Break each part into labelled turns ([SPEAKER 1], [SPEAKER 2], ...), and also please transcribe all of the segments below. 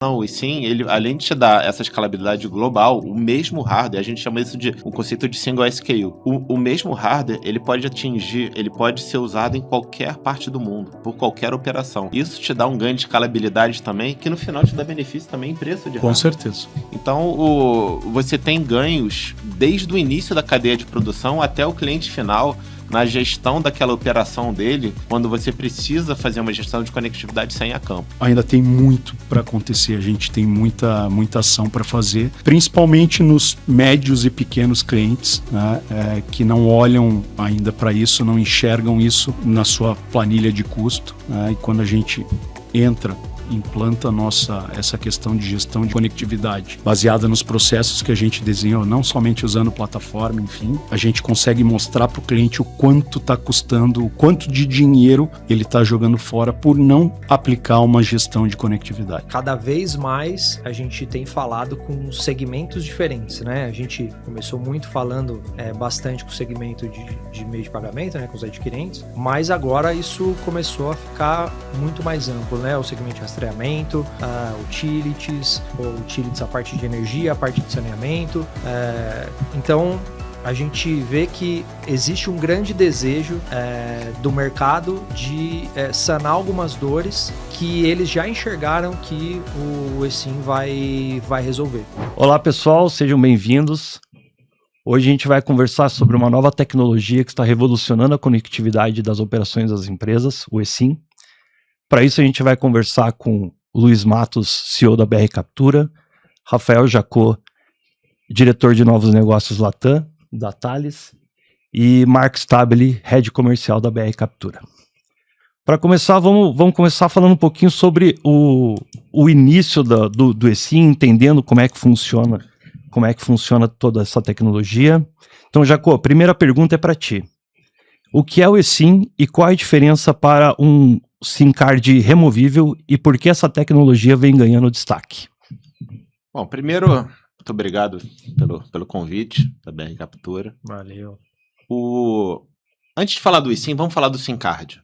[SPEAKER 1] Não, e sim, ele, além de te dar essa escalabilidade global, o mesmo hardware, a gente chama isso de o conceito de single SKU. O mesmo hardware, ele pode ser usado em qualquer parte do mundo, por qualquer operação. Isso te dá um ganho de escalabilidade também, que no final te dá benefício também em preço de hardware.
[SPEAKER 2] Com certeza.
[SPEAKER 1] Então, você tem ganhos desde o início da cadeia de produção até o cliente final, na gestão daquela operação dele, quando você precisa fazer uma gestão de conectividade sem a campo.
[SPEAKER 2] Ainda tem muito para acontecer, a gente tem muita ação para fazer, principalmente nos médios e pequenos clientes, né, que não olham ainda para isso, não enxergam isso na sua planilha de custo, né, e quando a gente implanta essa questão de gestão de conectividade baseada nos processos que a gente desenhou, não somente usando plataforma, enfim, a gente consegue mostrar para o cliente o quanto está custando, o quanto de dinheiro ele está jogando fora por não aplicar uma gestão de conectividade.
[SPEAKER 3] Cada vez mais a gente tem falado com segmentos diferentes, né? A gente começou muito falando bastante com o segmento de meio de pagamento, né? Com os adquirentes, mas agora isso começou a ficar muito mais amplo, né? O segmento de rastreamento, utilities, a parte de energia, a parte de saneamento. Então, a gente vê que existe um grande desejo do mercado de sanar algumas dores que eles já enxergaram que o eSIM vai resolver.
[SPEAKER 4] Olá pessoal, sejam bem-vindos. Hoje a gente vai conversar sobre uma nova tecnologia que está revolucionando a conectividade das operações das empresas, o eSIM. Para isso a gente vai conversar com o Luiz Matos, CEO da BR Captura, Rafael Jacot, diretor de novos negócios Latam, da Thales, e Mark Stabile, head comercial da BR Captura. Para começar, vamos começar falando um pouquinho sobre o início do eSIM, entendendo como é que funciona toda essa tecnologia. Então, Jacot, a primeira pergunta é para ti. O que é o eSIM e qual é a diferença para um SIM card removível e por que essa tecnologia vem ganhando destaque?
[SPEAKER 1] Bom, primeiro, muito obrigado pelo convite da BR Captura.
[SPEAKER 3] Valeu.
[SPEAKER 1] Antes de falar do eSIM, vamos falar do SIM card.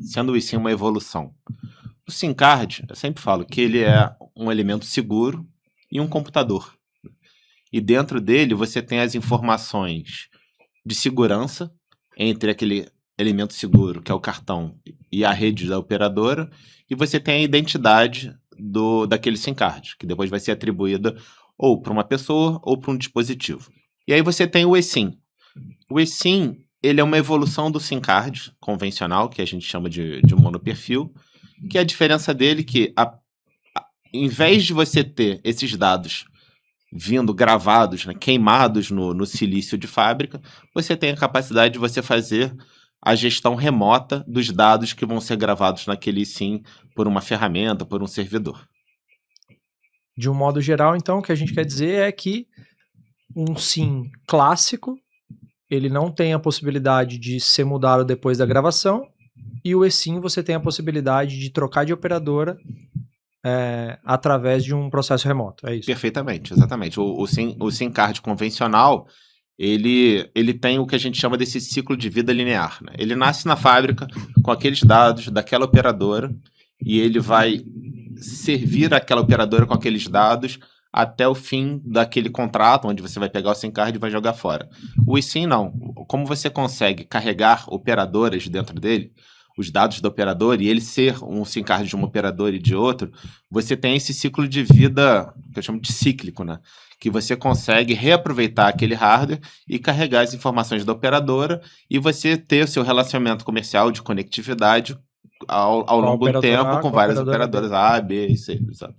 [SPEAKER 1] Sendo o eSIM uma evolução. O SIM card, eu sempre falo que ele é um elemento seguro e um computador. E dentro dele você tem as informações de segurança entre aquele elemento seguro, que é o cartão, e a rede da operadora, e você tem a identidade daquele SIM card, que depois vai ser atribuída ou para uma pessoa ou para um dispositivo. E aí você tem o eSIM. O eSIM, ele é uma evolução do SIM card convencional, que a gente chama de monoperfil, que a diferença dele é que, em vez de você ter esses dados vindo gravados, né, queimados no silício de fábrica, você tem a capacidade de você fazer a gestão remota dos dados que vão ser gravados naquele SIM por uma ferramenta, por um servidor.
[SPEAKER 3] De um modo geral, então, o que a gente quer dizer é que um SIM clássico, ele não tem a possibilidade de ser mudado depois da gravação, e o eSIM você tem a possibilidade de trocar de operadora através de um processo remoto, é isso?
[SPEAKER 1] Perfeitamente, exatamente. O SIM card convencional, ele tem o que a gente chama desse ciclo de vida linear, né? Ele nasce na fábrica com aqueles dados daquela operadora e ele vai servir aquela operadora com aqueles dados até o fim daquele contrato, onde você vai pegar o SIM card e vai jogar fora. O eSIM não. Como você consegue carregar operadoras dentro dele, os dados da operadora, e ele ser um SIM card de uma operadora e de outro, você tem esse ciclo de vida, que eu chamo de cíclico, né? Que você consegue reaproveitar aquele hardware e carregar as informações da operadora e você ter o seu relacionamento comercial de conectividade ao longo do tempo com várias operadoras A, B e C. Exato.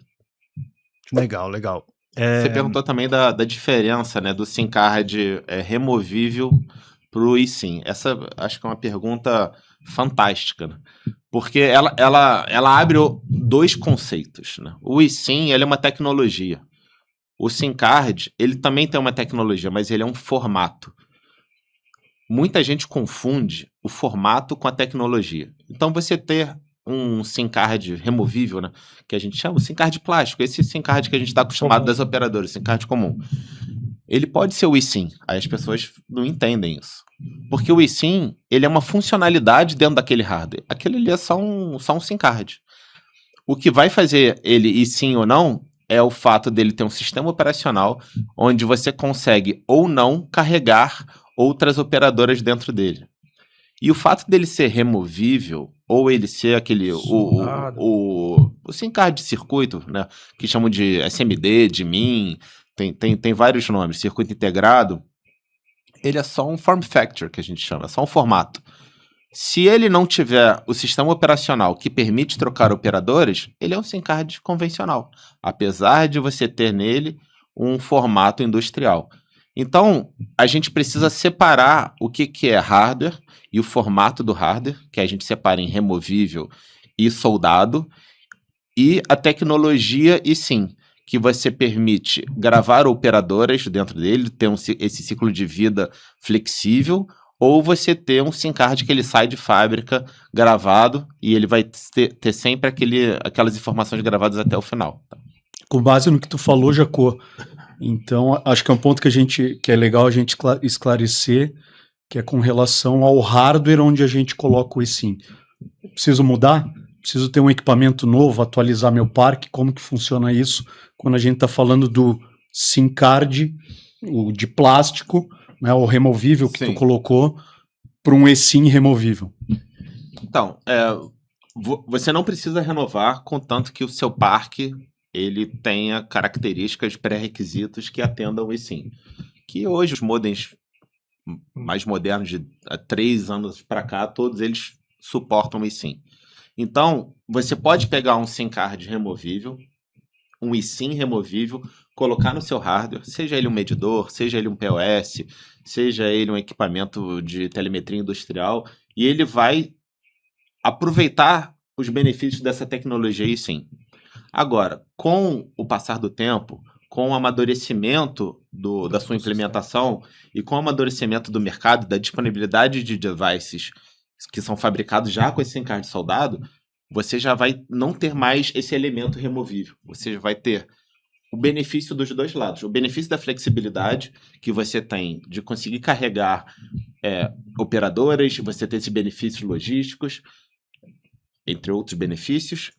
[SPEAKER 2] Legal.
[SPEAKER 1] Você perguntou também da diferença, né, do SIM card removível para o eSIM. Essa acho que é uma pergunta fantástica, né? Porque ela abre dois conceitos, né? O eSIM, ele é uma tecnologia. O SIM card, ele também tem uma tecnologia, mas ele é um formato. Muita gente confunde o formato com a tecnologia. Então, você ter um SIM card removível, né, que a gente chama de SIM card plástico, esse SIM card que a gente está acostumado das operadoras, SIM card comum, ele pode ser o eSIM. Aí as pessoas não entendem isso. Porque o eSIM, ele é uma funcionalidade dentro daquele hardware. Aquele ali é só um SIM card. O que vai fazer ele ir sim ou não é o fato dele ter um sistema operacional onde você consegue ou não carregar outras operadoras dentro dele. E o fato dele ser removível, ou ele ser aquele o SIM card de circuito, né, que chamam de SMD, de MIN, tem vários nomes, circuito integrado, ele é só um form factor, que a gente chama, é só um formato. Se ele não tiver o sistema operacional que permite trocar operadores, ele é um SIM card convencional, apesar de você ter nele um formato industrial. Então, a gente precisa separar o que é hardware e o formato do hardware, que a gente separa em removível e soldado, e a tecnologia e SIM, que você permite gravar operadoras dentro dele, ter esse ciclo de vida flexível, ou você ter um SIM card que ele sai de fábrica gravado e ele vai ter sempre aquelas informações gravadas até o final.
[SPEAKER 2] Com base no que tu falou, Jacó, então acho que é um ponto que é legal a gente esclarecer, que é com relação ao hardware onde a gente coloca o eSIM. Preciso mudar? Preciso ter um equipamento novo, atualizar meu parque? Como que funciona isso quando a gente está falando do SIM card, o de plástico, né, o removível que tu colocou, para um eSIM removível?
[SPEAKER 1] Então, você não precisa renovar, contanto que o seu parque ele tenha características, pré-requisitos que atendam o eSIM. Que hoje os modems mais modernos, de 3 anos para cá, todos eles suportam o eSIM. Então, você pode pegar um SIM card removível, um eSIM removível, colocar no seu hardware, seja ele um medidor, seja ele um POS, seja ele um equipamento de telemetria industrial, e ele vai aproveitar os benefícios dessa tecnologia eSIM. Agora, com o passar do tempo, com o amadurecimento da sua implementação e com o amadurecimento do mercado, da disponibilidade de devices que são fabricados já com esse SIM card soldado, você já vai não ter mais esse elemento removível. Você vai ter o benefício dos dois lados. O benefício da flexibilidade que você tem de conseguir carregar operadoras, você ter esses benefícios logísticos, entre outros benefícios.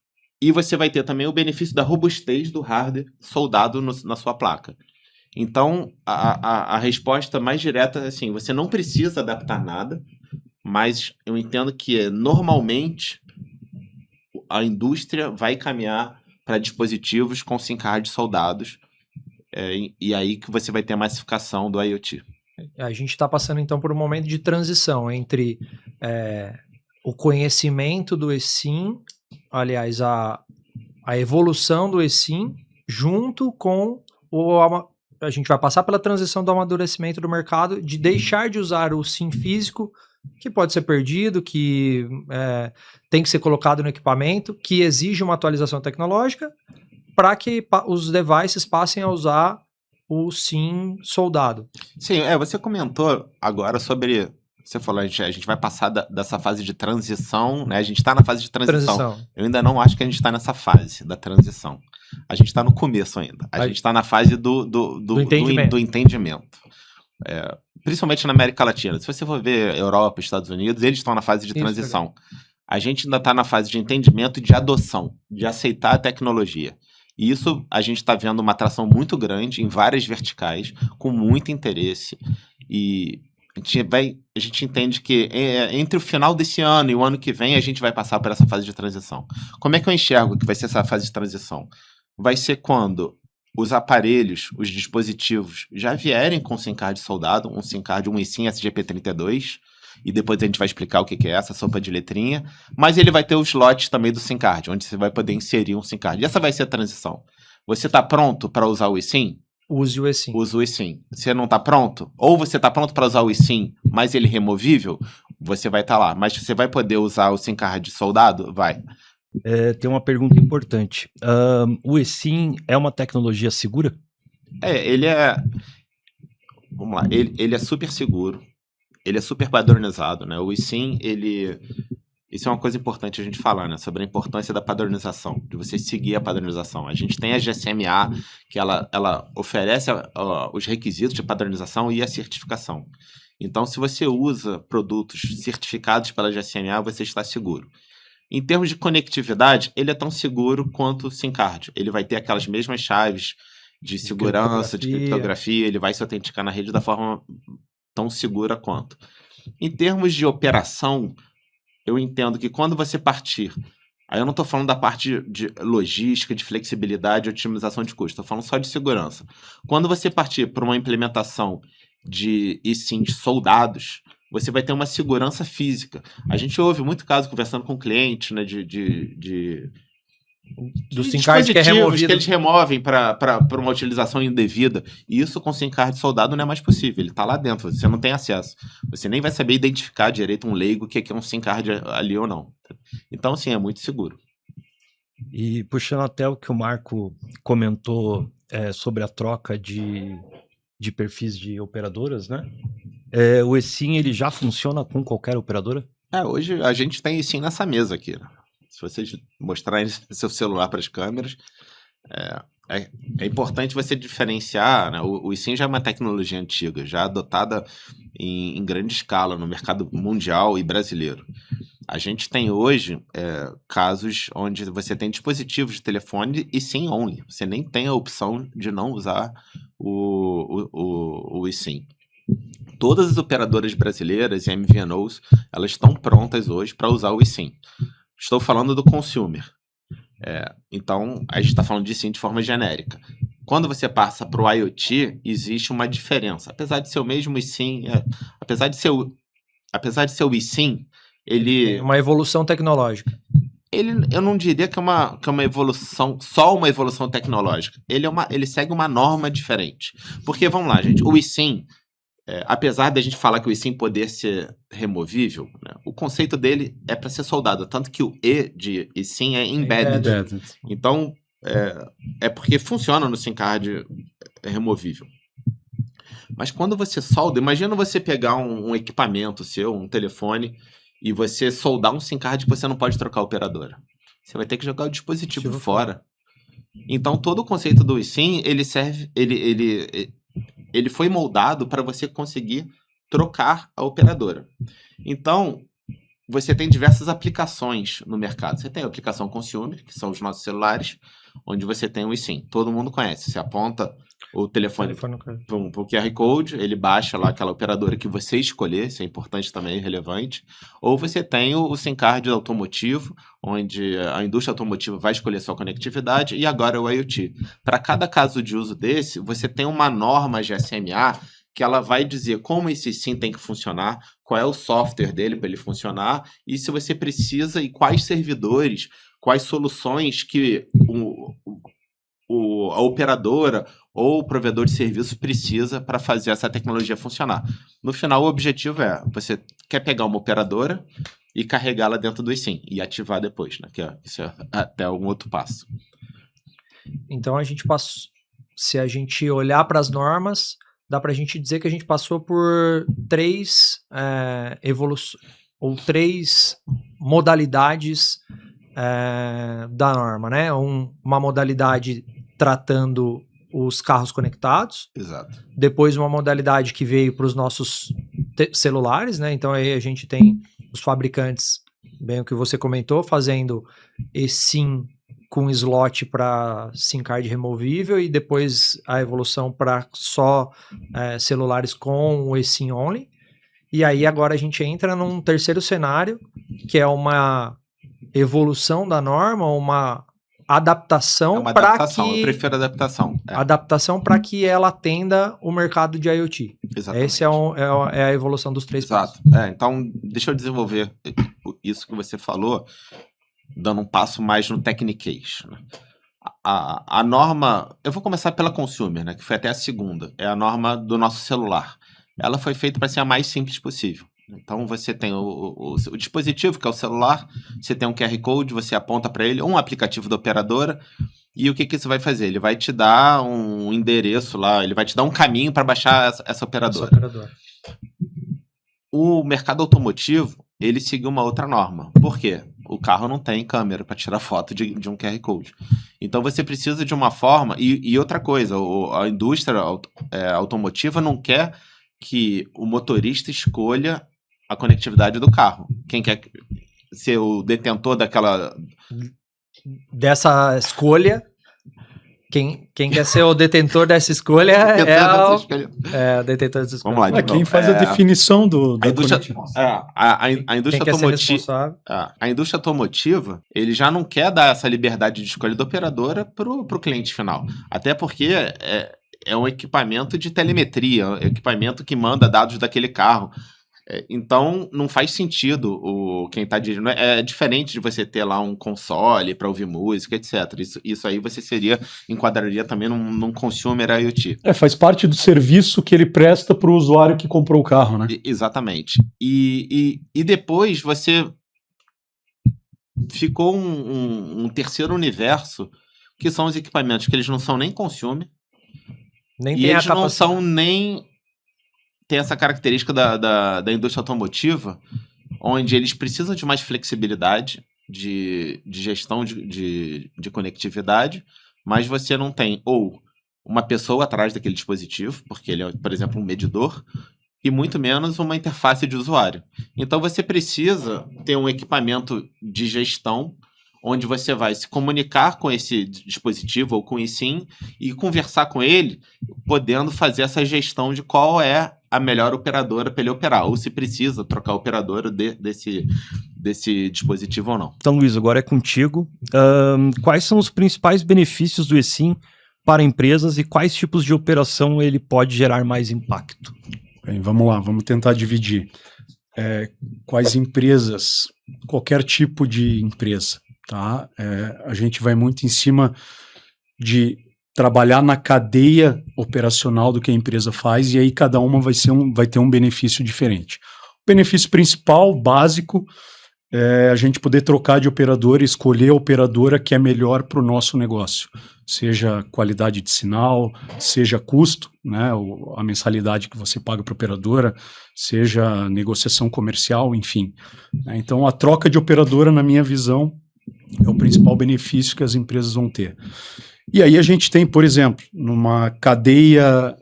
[SPEAKER 1] E você vai ter também o benefício da robustez do hardware soldado na sua placa. Então, a resposta mais direta é assim, você não precisa adaptar nada, mas eu entendo que normalmente a indústria vai caminhar para dispositivos com SIM card soldados, e aí que você vai ter a massificação do IoT.
[SPEAKER 3] A gente está passando então por um momento de transição entre o conhecimento do eSIM, aliás, a evolução do eSIM, junto com a gente vai passar pela transição do amadurecimento do mercado, de deixar de usar o SIM físico, que pode ser perdido, que tem que ser colocado no equipamento, que exige uma atualização tecnológica, para que os devices passem a usar o SIM soldado.
[SPEAKER 1] Sim, você comentou agora sobre... Você falou, a gente vai passar dessa fase de transição, né? A gente está na fase de transição. Eu ainda não acho que a gente está nessa fase da transição. A gente está no começo ainda. A gente está na fase do entendimento. Principalmente na América Latina. Se você for ver Europa, Estados Unidos, eles estão na fase de transição. A gente ainda está na fase de entendimento e de adoção, de aceitar a tecnologia. E isso a gente está vendo uma atração muito grande em várias verticais, com muito interesse. E a gente entende que entre o final desse ano e o ano que vem a gente vai passar por essa fase de transição. Como é que eu enxergo que vai ser essa fase de transição? Vai ser quando os aparelhos, os dispositivos já vierem com SIM card soldado, um SIM card, um eSIM SGP32, e depois a gente vai explicar o que é essa sopa de letrinha, mas ele vai ter os slots também do SIM card, onde você vai poder inserir um SIM card. E essa vai ser a transição. Você está pronto para usar o eSIM?
[SPEAKER 3] Use o eSIM.
[SPEAKER 1] Use o eSIM. Você não está pronto? Ou você está pronto para usar o eSIM, mas ele removível? Você vai estar lá. Mas você vai poder usar o SIM card soldado? Vai.
[SPEAKER 4] Tem uma pergunta importante. O eSIM é uma tecnologia segura?
[SPEAKER 1] Ele é... Vamos lá. Ele é super seguro. Ele é super padronizado, né? O eSIM, isso é uma coisa importante a gente falar, né? Sobre a importância da padronização, de você seguir a padronização. A gente tem a GSMA, que ela oferece os requisitos de padronização e a certificação. Então, se você usa produtos certificados pela GSMA, você está seguro. Em termos de conectividade, ele é tão seguro quanto o SIM card. Ele vai ter aquelas mesmas chaves de segurança, de criptografia, ele vai se autenticar na rede da forma tão segura quanto. Em termos de operação, eu entendo que quando você partir, aí eu não estou falando da parte de logística, de flexibilidade, otimização de custo, estou falando só de segurança. Quando você partir para uma implementação de eSIMs soldados, você vai ter uma segurança física. A gente ouve muito caso conversando com clientes, né,
[SPEAKER 3] do SIM card que é removido,
[SPEAKER 1] que eles removem para uma utilização indevida. E isso com SIM card soldado não é mais possível. Ele está lá dentro, você não tem acesso. Você nem vai saber identificar direito um leigo que é um SIM card ali ou não. Então, sim, é muito seguro.
[SPEAKER 4] E puxando até o que o Marco comentou sobre a troca de perfis de operadoras, né? O eSIM, ele já funciona com qualquer operadora?
[SPEAKER 1] Hoje a gente tem eSIM nessa mesa aqui, né? Se vocês mostrarem seu celular para as câmeras, é importante você diferenciar, né? O eSIM já é uma tecnologia antiga, já adotada em grande escala no mercado mundial e brasileiro. A gente tem hoje casos onde você tem dispositivos de telefone e SIM only. Você nem tem a opção de não usar o eSIM. Todas as operadoras brasileiras e MVNOs, elas estão prontas hoje para usar o eSIM. Estou falando do consumer. Então, a gente está falando de SIM de forma genérica. Quando você passa para o IoT, existe uma diferença. Apesar de ser o mesmo eSIM, apesar de ser o eSIM, ele...
[SPEAKER 3] Uma evolução tecnológica.
[SPEAKER 1] Eu não diria que é uma evolução, só uma evolução tecnológica. Ele segue uma norma diferente. Porque, vamos lá, gente, o eSIM, apesar da gente falar que o eSIM poder ser removível, né, o conceito dele é para ser soldado. Tanto que o E de eSIM é embedded. Então, é porque funciona no SIM card removível. Mas quando você solda, imagina você pegar um equipamento seu, um telefone, e você soldar um SIM card que você não pode trocar a operadora. Você vai ter que jogar o dispositivo fora. Então, todo o conceito do eSIM, ele foi moldado para você conseguir trocar a operadora. Então, você tem diversas aplicações no mercado. Você tem a aplicação consumer, que são os nossos celulares, onde você tem o eSIM. Todo mundo conhece. Você aponta o telefone para o QR Code, ele baixa lá aquela operadora que você escolher, isso é importante também, relevante. Ou você tem o SIM card automotivo, onde a indústria automotiva vai escolher sua conectividade, e agora o IoT. Para cada caso de uso desse, você tem uma norma GSMA que ela vai dizer como esse SIM tem que funcionar, qual é o software dele para ele funcionar, e se você precisa, e quais servidores, quais soluções que a operadora ou o provedor de serviço precisa para fazer essa tecnologia funcionar. No final, o objetivo você quer pegar uma operadora e carregá-la dentro do eSIM e ativar depois, né? Isso é até algum outro passo.
[SPEAKER 3] Então, a gente passou, se a gente olhar para as normas, dá para a gente dizer que a gente passou por 3 evoluções, ou 3 modalidades da norma, né? Uma modalidade tratando os carros conectados.
[SPEAKER 1] Exato.
[SPEAKER 3] Depois uma modalidade que veio para os nossos celulares, né? Então aí a gente tem os fabricantes, bem o que você comentou, fazendo eSIM com slot para SIM card removível, e depois a evolução para só celulares com o eSIM only. E aí agora a gente entra num terceiro cenário, que é uma evolução da norma, uma adaptação para que...
[SPEAKER 1] Eu prefiro adaptação.
[SPEAKER 3] Adaptação para que ela atenda o mercado de IoT.
[SPEAKER 1] Exatamente.
[SPEAKER 3] Essa é a evolução dos 3 passos.
[SPEAKER 1] Então, deixa eu desenvolver isso que você falou, dando um passo mais no Techniquez, né? A norma... Eu vou começar pela Consumer, né, que foi até a segunda. É a norma do nosso celular. Ela foi feita para ser a mais simples possível. Então, você tem o dispositivo, que é o celular, você tem um QR Code, você aponta para ele, um aplicativo da operadora, e o que isso vai fazer? Ele vai te dar um endereço lá, ele vai te dar um caminho para baixar essa operadora. O mercado automotivo, ele seguiu uma outra norma. Por quê? O carro não tem câmera para tirar foto de um QR Code. Então, você precisa de uma forma... E outra coisa, a indústria automotiva não quer que o motorista escolha a conectividade do carro. Quem quer ser o detentor
[SPEAKER 3] dessa escolha. Quem quer ser o detentor dessa escolha é o detentor dessa escolha.
[SPEAKER 1] Vamos lá,
[SPEAKER 2] Quem faz a definição da
[SPEAKER 1] a indústria automotiva, ele já não quer dar essa liberdade de escolha da operadora para o cliente final. Até porque é um equipamento de telemetria, um equipamento que manda dados daquele carro. Então, não faz sentido quem está dirigindo. É diferente de você ter lá um console para ouvir música, etc. Isso aí você enquadraria também num consumer IoT.
[SPEAKER 2] Faz parte do serviço que ele presta para o usuário que comprou o carro, né?
[SPEAKER 1] Exatamente. E depois você ficou um terceiro universo, que são os equipamentos que eles não são nem consumer, e eles não são nem... Tem essa característica da indústria automotiva, onde eles precisam de mais flexibilidade de gestão de conectividade, mas você não tem ou uma pessoa atrás daquele dispositivo, porque ele é, por exemplo, um medidor, e muito menos uma interface de usuário. Então você precisa ter um equipamento de gestão onde você vai se comunicar com esse dispositivo ou com o eSIM e conversar com ele, podendo fazer essa gestão de qual é a melhor operadora para ele operar, ou se precisa trocar a operadora desse dispositivo ou não.
[SPEAKER 4] Então, Luiz, agora é contigo. Quais são os principais benefícios do eSIM para empresas e quais tipos de operação ele pode gerar mais impacto?
[SPEAKER 2] Bem, vamos lá, vamos tentar dividir. Quais empresas, qualquer tipo de empresa, tá? A gente vai muito em cima de trabalhar na cadeia operacional do que a empresa faz, e aí cada uma vai ter um benefício diferente. O benefício principal, básico, é a gente poder trocar de operadora e escolher a operadora que é melhor para o nosso negócio, seja qualidade de sinal, seja custo, né, a mensalidade que você paga para a operadora, seja negociação comercial, enfim. Então, a troca de operadora, na minha visão, é o principal benefício que as empresas vão ter. E aí a gente tem, por exemplo, numa cadeia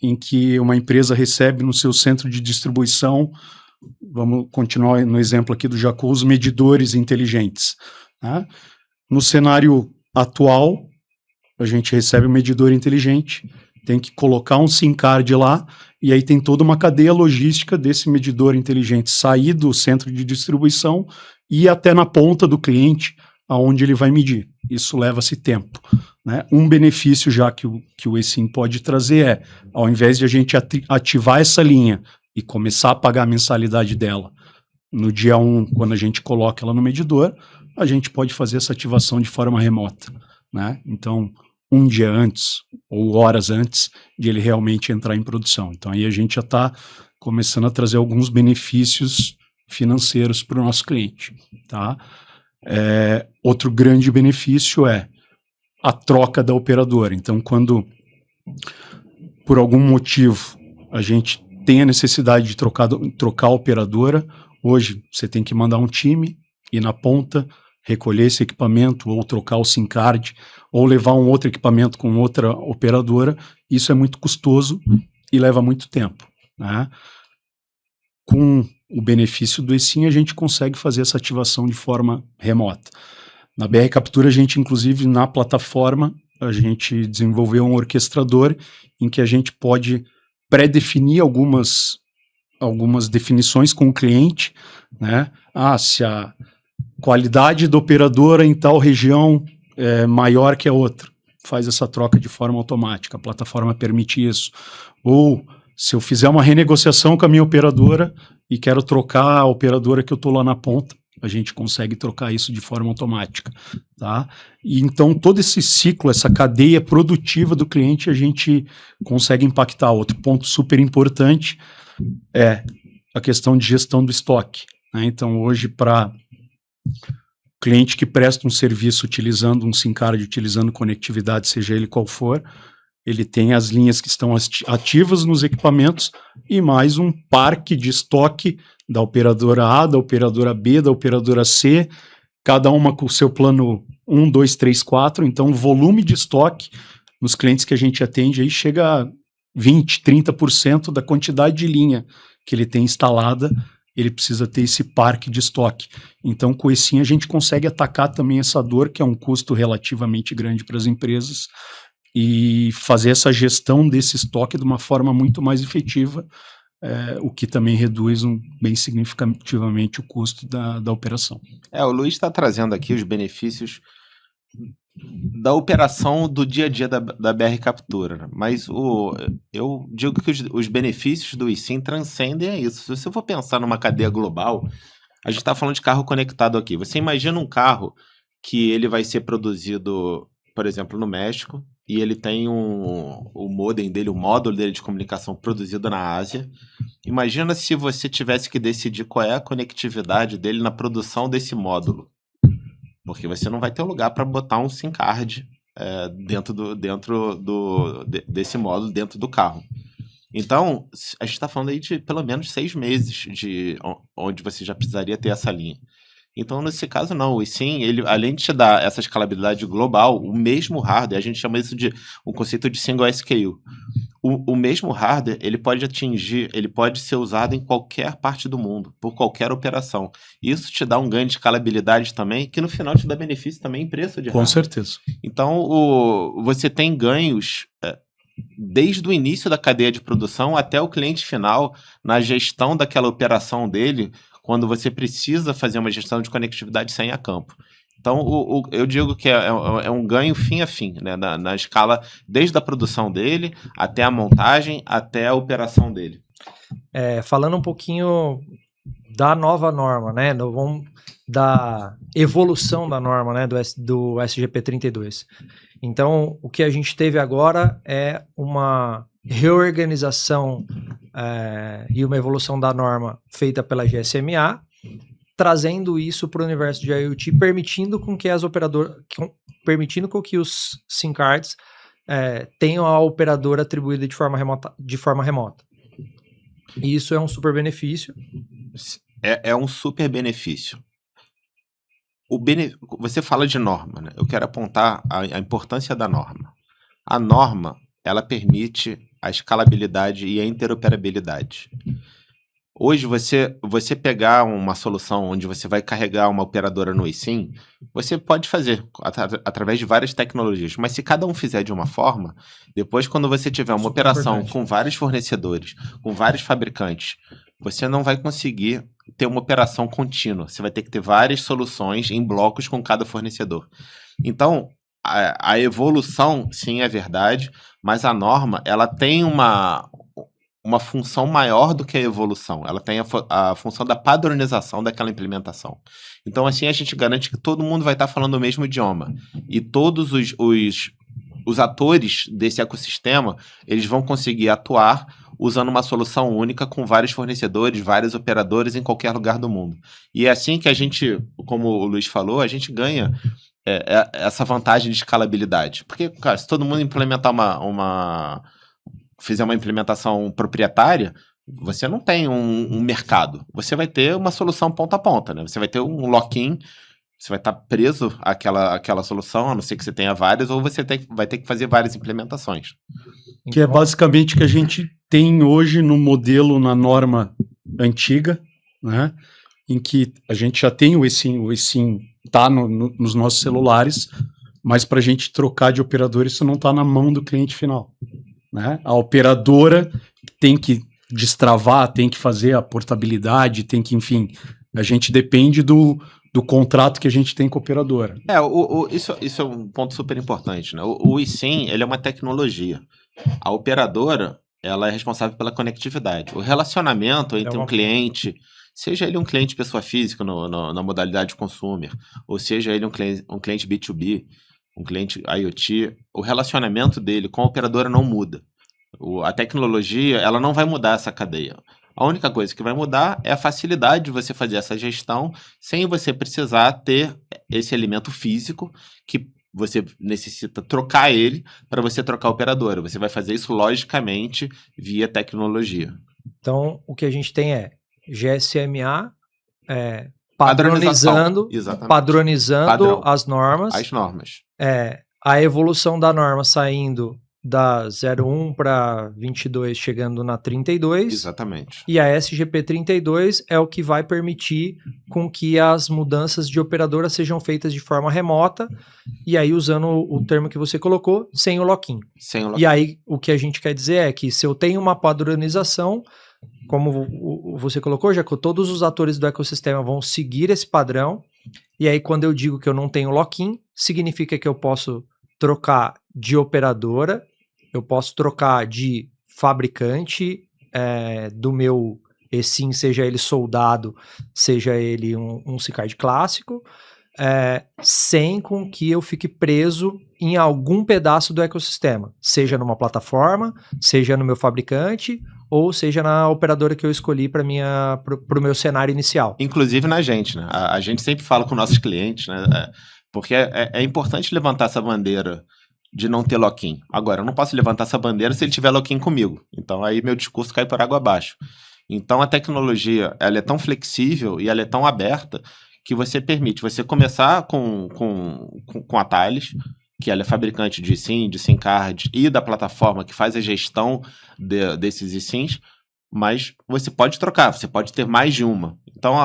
[SPEAKER 2] em que uma empresa recebe no seu centro de distribuição, vamos continuar no exemplo aqui do Jacu, os medidores inteligentes. Né? No cenário atual, a gente recebe um medidor inteligente, tem que colocar um SIM card lá, e aí tem toda uma cadeia logística desse medidor inteligente sair do centro de distribuição e ir até na ponta do cliente, aonde ele vai medir. Isso leva-se tempo. Né? Um benefício já que o eSIM pode trazer ao invés de a gente ativar essa linha e começar a pagar a mensalidade dela no dia 1, quando a gente coloca ela no medidor, a gente pode fazer essa ativação de forma remota. Né? Então, um dia antes ou horas antes de ele realmente entrar em produção. Então, aí a gente já está começando a trazer alguns benefícios financeiros para o nosso cliente. Tá? Outro grande benefício é a troca da operadora. Então, quando por algum motivo a gente tem a necessidade de trocar a operadora, hoje você tem que mandar um time ir na ponta, recolher esse equipamento, ou trocar o SIM card, ou levar um outro equipamento com outra operadora. Isso é muito custoso e leva muito tempo. Né? Com o benefício do eSIM, a gente consegue fazer essa ativação de forma remota. Na BR Captura, a gente, inclusive, na plataforma, a gente desenvolveu um orquestrador em que a gente pode pré-definir algumas definições com o cliente, né? Se a qualidade da operadora em tal região é maior que a outra, faz essa troca de forma automática, a plataforma permite isso. Ou, se eu fizer uma renegociação com a minha operadora e quero trocar a operadora que eu estou lá na ponta, a gente consegue trocar isso de forma automática, tá? E então todo esse ciclo, essa cadeia produtiva do cliente, a gente consegue impactar. Outro ponto super importante é a questão de gestão do estoque, né? Então hoje, para cliente que presta um serviço utilizando um SIM card, utilizando conectividade, seja ele qual for, ele tem as linhas que estão ativas nos equipamentos e mais um parque de estoque da operadora A, da operadora B, da operadora C, cada uma com o seu plano 1, 2, 3, 4. Então, o volume de estoque nos clientes que a gente atende aí chega a 20%, 30% da quantidade de linha que ele tem instalada ele precisa ter esse parque de estoque. Então, com o eSIM, a gente consegue atacar também essa dor, que é um custo relativamente grande para as empresas, e fazer essa gestão desse estoque de uma forma muito mais efetiva, o que também reduz bem significativamente o custo da operação.
[SPEAKER 1] O Luiz está trazendo aqui os benefícios da operação do dia a dia da BR Captura, né? Mas eu digo que os benefícios do eSIM transcendem a isso. Se você for pensar numa cadeia global, a gente está falando de carro conectado aqui. Você imagina um carro que ele vai ser produzido, por exemplo, no México, e ele tem o modem dele, o módulo dele de comunicação produzido na Ásia. Imagina se você tivesse que decidir qual é a conectividade dele na produção desse módulo. Porque você não vai ter um lugar para botar um SIM card dentro desse módulo, dentro do carro. Então, a gente está falando aí de pelo menos 6 meses onde você já precisaria ter essa linha. Então, nesse caso, não. O eSIM, ele, além de te dar essa escalabilidade global, o mesmo hardware, a gente chama isso de um conceito de single SKU. O mesmo hardware, ele pode ser usado em qualquer parte do mundo, por qualquer operação. Isso te dá um ganho de escalabilidade também, que no final te dá benefício também em preço de hardware.
[SPEAKER 2] Com certeza.
[SPEAKER 1] Então, você tem ganhos desde o início da cadeia de produção até o cliente final, na gestão daquela operação dele, quando você precisa fazer uma gestão de conectividade sem a campo. Então, eu digo que é um ganho fim a fim, né? Na escala, desde a produção dele, até a montagem, até a operação dele.
[SPEAKER 3] Falando um pouquinho da nova norma, né? Da evolução da norma, né? Do SGP 32. Então, o que a gente teve agora é uma reorganização e uma evolução da norma feita pela GSMA, trazendo isso para o universo de IoT, permitindo com que os SIM cards tenham a operadora atribuída de forma remota. E isso é um super benefício.
[SPEAKER 1] É um super benefício. Você fala de norma, né? Eu quero apontar a importância da norma. A norma, ela permite a escalabilidade e a interoperabilidade. Hoje, você pegar uma solução onde você vai carregar uma operadora no eSIM, você pode fazer através de várias tecnologias, mas se cada um fizer de uma forma, depois quando você tiver uma operação com vários fornecedores, com vários fabricantes, você não vai conseguir ter uma operação contínua. Você vai ter que ter várias soluções em blocos com cada fornecedor. Então, a evolução, sim, é verdade, mas a norma, ela tem uma função maior do que a evolução. Ela tem a função da padronização daquela implementação. Então, assim, a gente garante que todo mundo vai estar falando o mesmo idioma. E todos os atores desse ecossistema, eles vão conseguir atuar usando uma solução única com vários fornecedores, vários operadores em qualquer lugar do mundo. E é assim que a gente, como o Luiz falou, a gente ganha essa vantagem de escalabilidade. Porque, cara, se todo mundo implementar fizer uma implementação proprietária, você não tem um mercado. Você vai ter uma solução ponta a ponta, né? Você vai ter um lock-in, você vai estar preso àquela solução, a não ser que você tenha várias, ou você vai ter que fazer várias implementações.
[SPEAKER 2] Que é basicamente o que a gente tem hoje no modelo, na norma antiga, né? Em que a gente já tem o eSIM está nos nossos celulares, mas para a gente trocar de operador, isso não está na mão do cliente final. Né? A operadora tem que destravar, tem que fazer a portabilidade, tem que, enfim, a gente depende do contrato que a gente tem com a operadora.
[SPEAKER 1] Isso é um ponto super importante, né? O eSIM, ele é uma tecnologia. A operadora, ela é responsável pela conectividade. O relacionamento entre um cliente, seja ele um cliente pessoa física na modalidade consumer, ou seja ele um cliente B2B, um cliente IoT, o relacionamento dele com a operadora não muda. A tecnologia, ela não vai mudar essa cadeia. A única coisa que vai mudar é a facilidade de você fazer essa gestão sem você precisar ter esse elemento físico que você necessita trocar ele para você trocar a operadora. Você vai fazer isso logicamente via tecnologia.
[SPEAKER 3] Então, o que a gente tem é GSMA padronizando as normas.
[SPEAKER 1] As normas.
[SPEAKER 3] A evolução da norma saindo da 01 para 22 chegando na 32.
[SPEAKER 1] Exatamente.
[SPEAKER 3] E a SGP 32 é o que vai permitir com que as mudanças de operadora sejam feitas de forma remota, e aí usando o termo que você colocou, sem o lock-in.
[SPEAKER 1] Sem o lock-in.
[SPEAKER 3] E aí o que a gente quer dizer é que se eu tenho uma padronização, como você colocou, Jaco, todos os atores do ecossistema vão seguir esse padrão, e aí quando eu digo que eu não tenho lock-in, significa que eu posso trocar de operadora, eu posso trocar de fabricante do meu eSIM, seja ele soldado, seja ele um SIM-card clássico, sem com que eu fique preso em algum pedaço do ecossistema, seja numa plataforma, seja no meu fabricante, ou seja na operadora que eu escolhi para o meu cenário inicial.
[SPEAKER 1] Inclusive na gente, né? A gente sempre fala com nossos clientes, né? Porque é importante levantar essa bandeira de não ter lock-in. Agora, eu não posso levantar essa bandeira se ele tiver lock-in comigo. Então, aí meu discurso cai por água abaixo. Então, a tecnologia, ela é tão flexível e ela é tão aberta que você permite você começar com a Thales, que ela é fabricante de SIM, de SIM card e da plataforma que faz a gestão desses eSIMs, mas você pode trocar, você pode ter mais de uma. Então,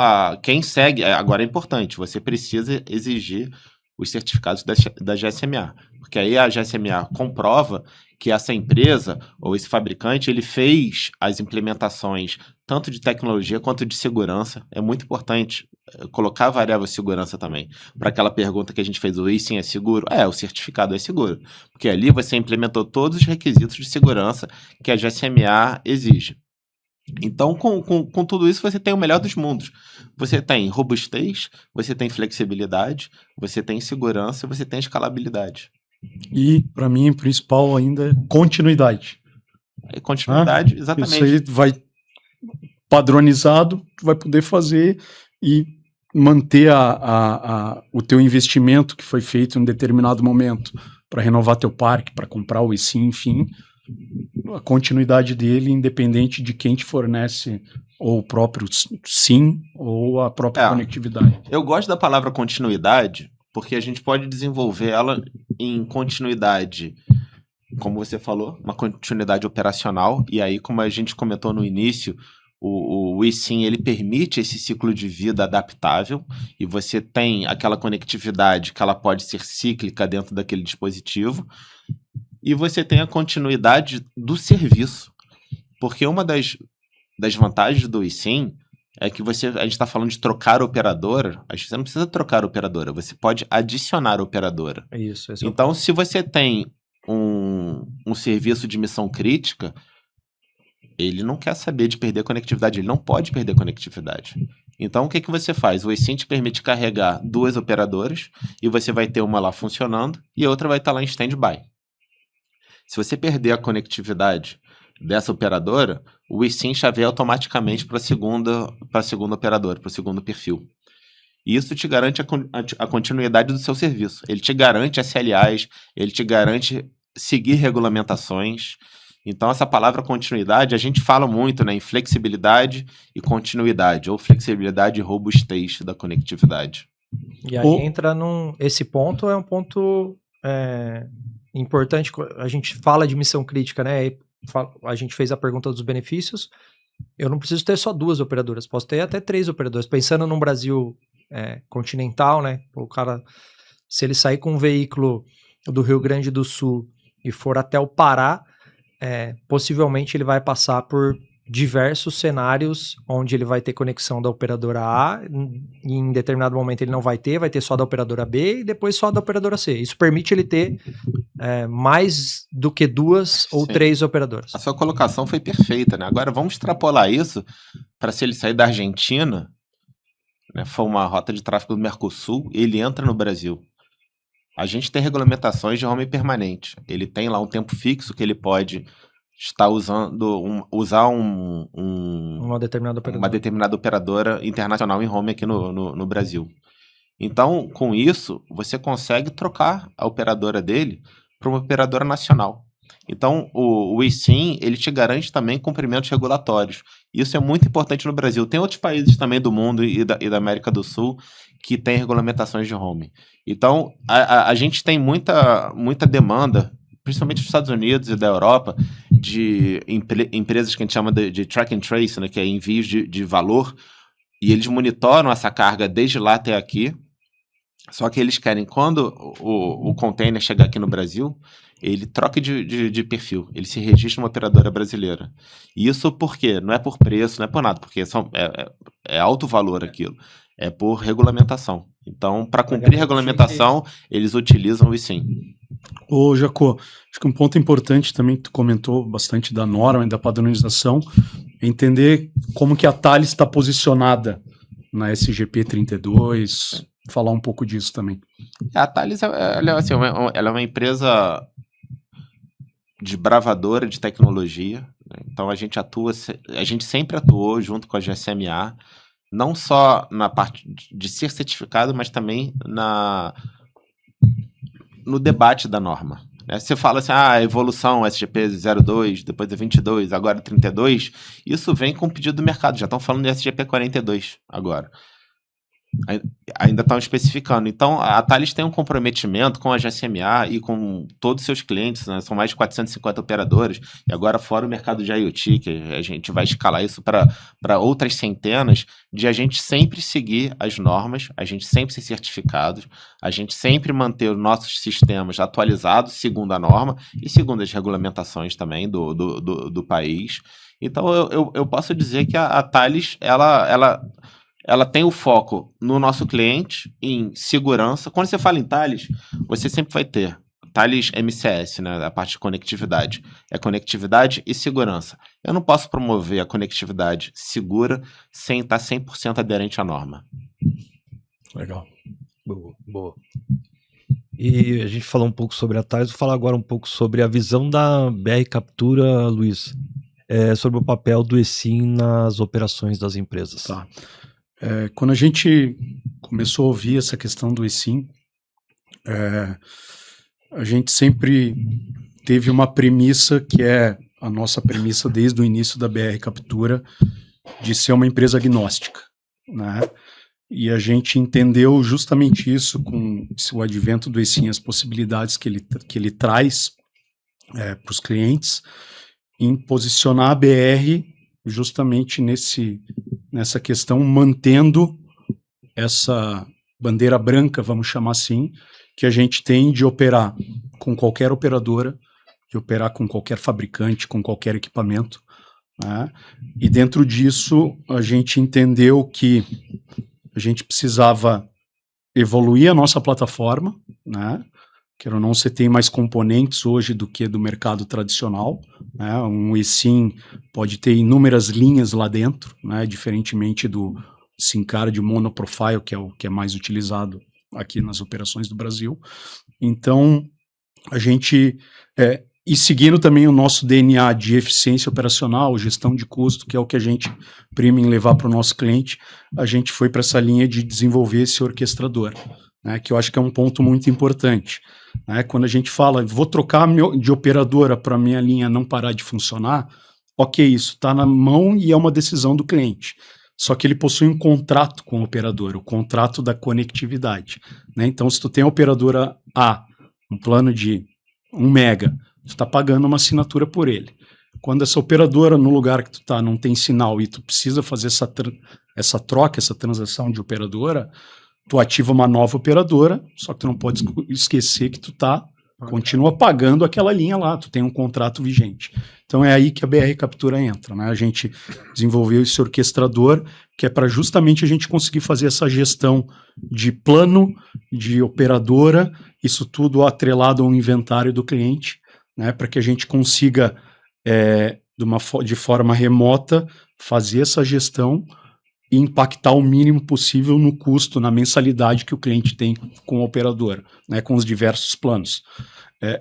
[SPEAKER 1] quem segue, agora é importante, você precisa exigir os certificados da GSMA, porque aí a GSMA comprova que essa empresa ou esse fabricante, ele fez as implementações tanto de tecnologia quanto de segurança. É muito importante colocar a variável segurança também. Para aquela pergunta que a gente fez, o eSIM é seguro? O certificado é seguro, porque ali você implementou todos os requisitos de segurança que a GSMA exige. Então, com tudo isso, você tem o melhor dos mundos. Você tem robustez, você tem flexibilidade, você tem segurança, você tem escalabilidade.
[SPEAKER 2] E, para mim, o principal ainda é continuidade.
[SPEAKER 1] Continuidade, exatamente.
[SPEAKER 2] Isso aí vai padronizado, tu vai poder fazer e manter o teu investimento que foi feito em um determinado momento para renovar teu parque, para comprar o eSIM, enfim, a continuidade dele, independente de quem te fornece ou o próprio SIM ou a própria conectividade.
[SPEAKER 1] Eu gosto da palavra continuidade porque a gente pode desenvolver ela em continuidade, como você falou, uma continuidade operacional, e aí, como a gente comentou no início, o eSIM, ele permite esse ciclo de vida adaptável, e você tem aquela conectividade que ela pode ser cíclica dentro daquele dispositivo, e você tem a continuidade do serviço, porque uma das vantagens do eSIM é que a gente está falando de trocar operadora, você não precisa trocar operadora, você pode adicionar operadora.
[SPEAKER 3] Isso.
[SPEAKER 1] Então, se você tem um serviço de missão crítica, ele não quer saber de perder conectividade, ele não pode perder conectividade. Então, o que você faz? O eSIM te permite carregar 2 operadoras, e você vai ter uma lá funcionando, e a outra vai estar lá em stand-by. Se você perder a conectividade dessa operadora, o eSIM chaveia automaticamente para a segunda operadora, para o segundo perfil. E isso te garante a continuidade do seu serviço. Ele te garante SLAs, ele te garante seguir regulamentações. Então, essa palavra continuidade, a gente fala muito, né, em flexibilidade e continuidade, ou flexibilidade e robustez da conectividade.
[SPEAKER 3] E aí entra esse ponto é um ponto importante. A gente fala de missão crítica, né? A gente fez a pergunta dos benefícios. Eu não preciso ter só 2 operadoras, posso ter até 3 operadoras. Pensando num Brasil continental, né? O cara, se ele sair com um veículo do Rio Grande do Sul e for até o Pará, possivelmente ele vai passar por diversos cenários onde ele vai ter conexão da operadora A, e em determinado momento ele não vai ter só da operadora B e depois só da operadora C. Isso permite ele ter mais do que 2 ou 3 operadoras.
[SPEAKER 1] A sua colocação foi perfeita, né? Agora vamos extrapolar isso para se ele sair da Argentina, né, for uma rota de tráfego do Mercosul, ele entra no Brasil. A gente tem regulamentações de roaming permanente. Ele tem lá um tempo fixo que ele pode estar usar
[SPEAKER 3] uma
[SPEAKER 1] determinada operadora internacional em roaming aqui no Brasil. Então, com isso, você consegue trocar a operadora dele para uma operadora nacional. Então, o eSIM, ele te garante também cumprimentos regulatórios. Isso é muito importante no Brasil. Tem outros países também do mundo e da América do Sul que têm regulamentações de roaming. Então, a gente tem muita demanda, principalmente dos Estados Unidos e da Europa, de empresas que a gente chama de track and trace, né, que é envios de valor, e eles monitoram essa carga desde lá até aqui. Só que eles querem, quando o container chegar aqui no Brasil, ele troca de perfil, ele se registra uma operadora brasileira. E isso por quê? Não é por preço, não é por nada, porque é alto valor aquilo. É por regulamentação. Então, para cumprir regulamentação, eles utilizam o eSIM.
[SPEAKER 2] Ô, Jacó, acho que um ponto importante também que tu comentou bastante da norma e da padronização é entender como que a Thales está posicionada na SGP 32, falar um pouco disso também.
[SPEAKER 1] A Thales ela é uma empresa desbravadora de tecnologia, né? Então a gente sempre atuou junto com a GSMA, não só na parte de ser certificado, mas também no debate da norma. Né? Você fala assim, a evolução SGP 02, depois é 22, agora 32, isso vem com o pedido do mercado, já estão falando de SGP 42 agora. Ainda estão especificando. Então, a Thales tem um comprometimento com a GSMA e com todos os seus clientes, né? São mais de 450 operadoras, e agora fora o mercado de IoT, que a gente vai escalar isso para outras centenas, de a gente sempre seguir as normas, a gente sempre ser certificados, a gente sempre manter os nossos sistemas atualizados segundo a norma e segundo as regulamentações também do país. Então, eu posso dizer que a Thales, ela tem o foco no nosso cliente, em segurança. Quando você fala em Thales, você sempre vai ter Thales MCS, né, a parte de conectividade. É conectividade e segurança. Eu não posso promover a conectividade segura sem estar 100% aderente à norma.
[SPEAKER 2] Legal.
[SPEAKER 4] Boa. E a gente falou um pouco sobre a Thales, vou falar agora um pouco sobre a visão da BR Captura, Luiz, sobre o papel do eSIM nas operações das empresas.
[SPEAKER 2] Tá. Quando a gente começou a ouvir essa questão do eSIM, a gente sempre teve uma premissa que é a nossa premissa desde o início da BR Captura, de ser uma empresa agnóstica, né? E a gente entendeu justamente isso com o advento do eSIM, as possibilidades que ele traz para os clientes, em posicionar a BR justamente nessa questão, mantendo essa bandeira branca, vamos chamar assim, que a gente tem de operar com qualquer operadora, de operar com qualquer fabricante, com qualquer equipamento, né? E dentro disso a gente entendeu que a gente precisava evoluir a nossa plataforma, né? Quer ou não, você tem mais componentes hoje do que do mercado tradicional, né? Um eSIM pode ter inúmeras linhas lá dentro, né? Diferentemente do SIM card monoprofile, que é mais utilizado aqui nas operações do Brasil. Então, a gente, e seguindo também o nosso DNA de eficiência operacional, gestão de custo, que é o que a gente prima em levar para o nosso cliente, a gente foi para essa linha de desenvolver esse orquestrador, né? Que eu acho que é um ponto muito importante. Né? Quando a gente fala, vou trocar de operadora para minha linha não parar de funcionar, ok, isso está na mão e é uma decisão do cliente. Só que ele possui um contrato com a operadora, o contrato da conectividade. Né? Então, se tu tem a operadora A, um plano de 1 mega, tu está pagando uma assinatura por ele. Quando essa operadora, no lugar que tu está, não tem sinal e tu precisa fazer essa troca, essa transação de operadora, tu ativa uma nova operadora, só que tu não pode esquecer que tu continua pagando aquela linha lá, tu tem um contrato vigente. Então é aí que a BR Captura entra, né? A gente desenvolveu esse orquestrador, que é para justamente a gente conseguir fazer essa gestão de plano, de operadora, isso tudo atrelado ao inventário do cliente, né? Para que a gente consiga, de forma remota, fazer essa gestão e impactar o mínimo possível no custo, na mensalidade que o cliente tem com a operadora, né, com os diversos planos.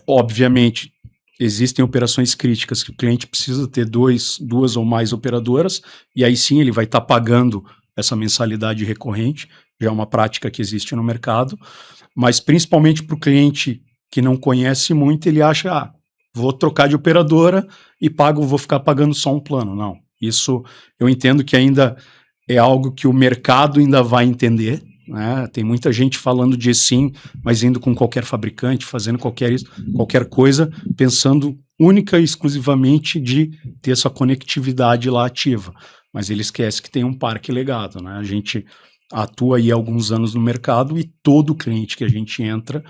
[SPEAKER 2] Obviamente, existem operações críticas que o cliente precisa ter duas ou mais operadoras, e aí sim ele vai estar pagando essa mensalidade recorrente, já é uma prática que existe no mercado, mas principalmente para o cliente que não conhece muito, ele acha, vou trocar de operadora e vou ficar pagando só um plano. Não, isso eu entendo que ainda é algo que o mercado ainda vai entender, né? Tem muita gente falando de eSIM, mas indo com qualquer fabricante, fazendo qualquer coisa, pensando única e exclusivamente de ter essa conectividade lá ativa. Mas ele esquece que tem um parque legado, né? A gente atua aí há alguns anos no mercado e todo cliente que a gente entra,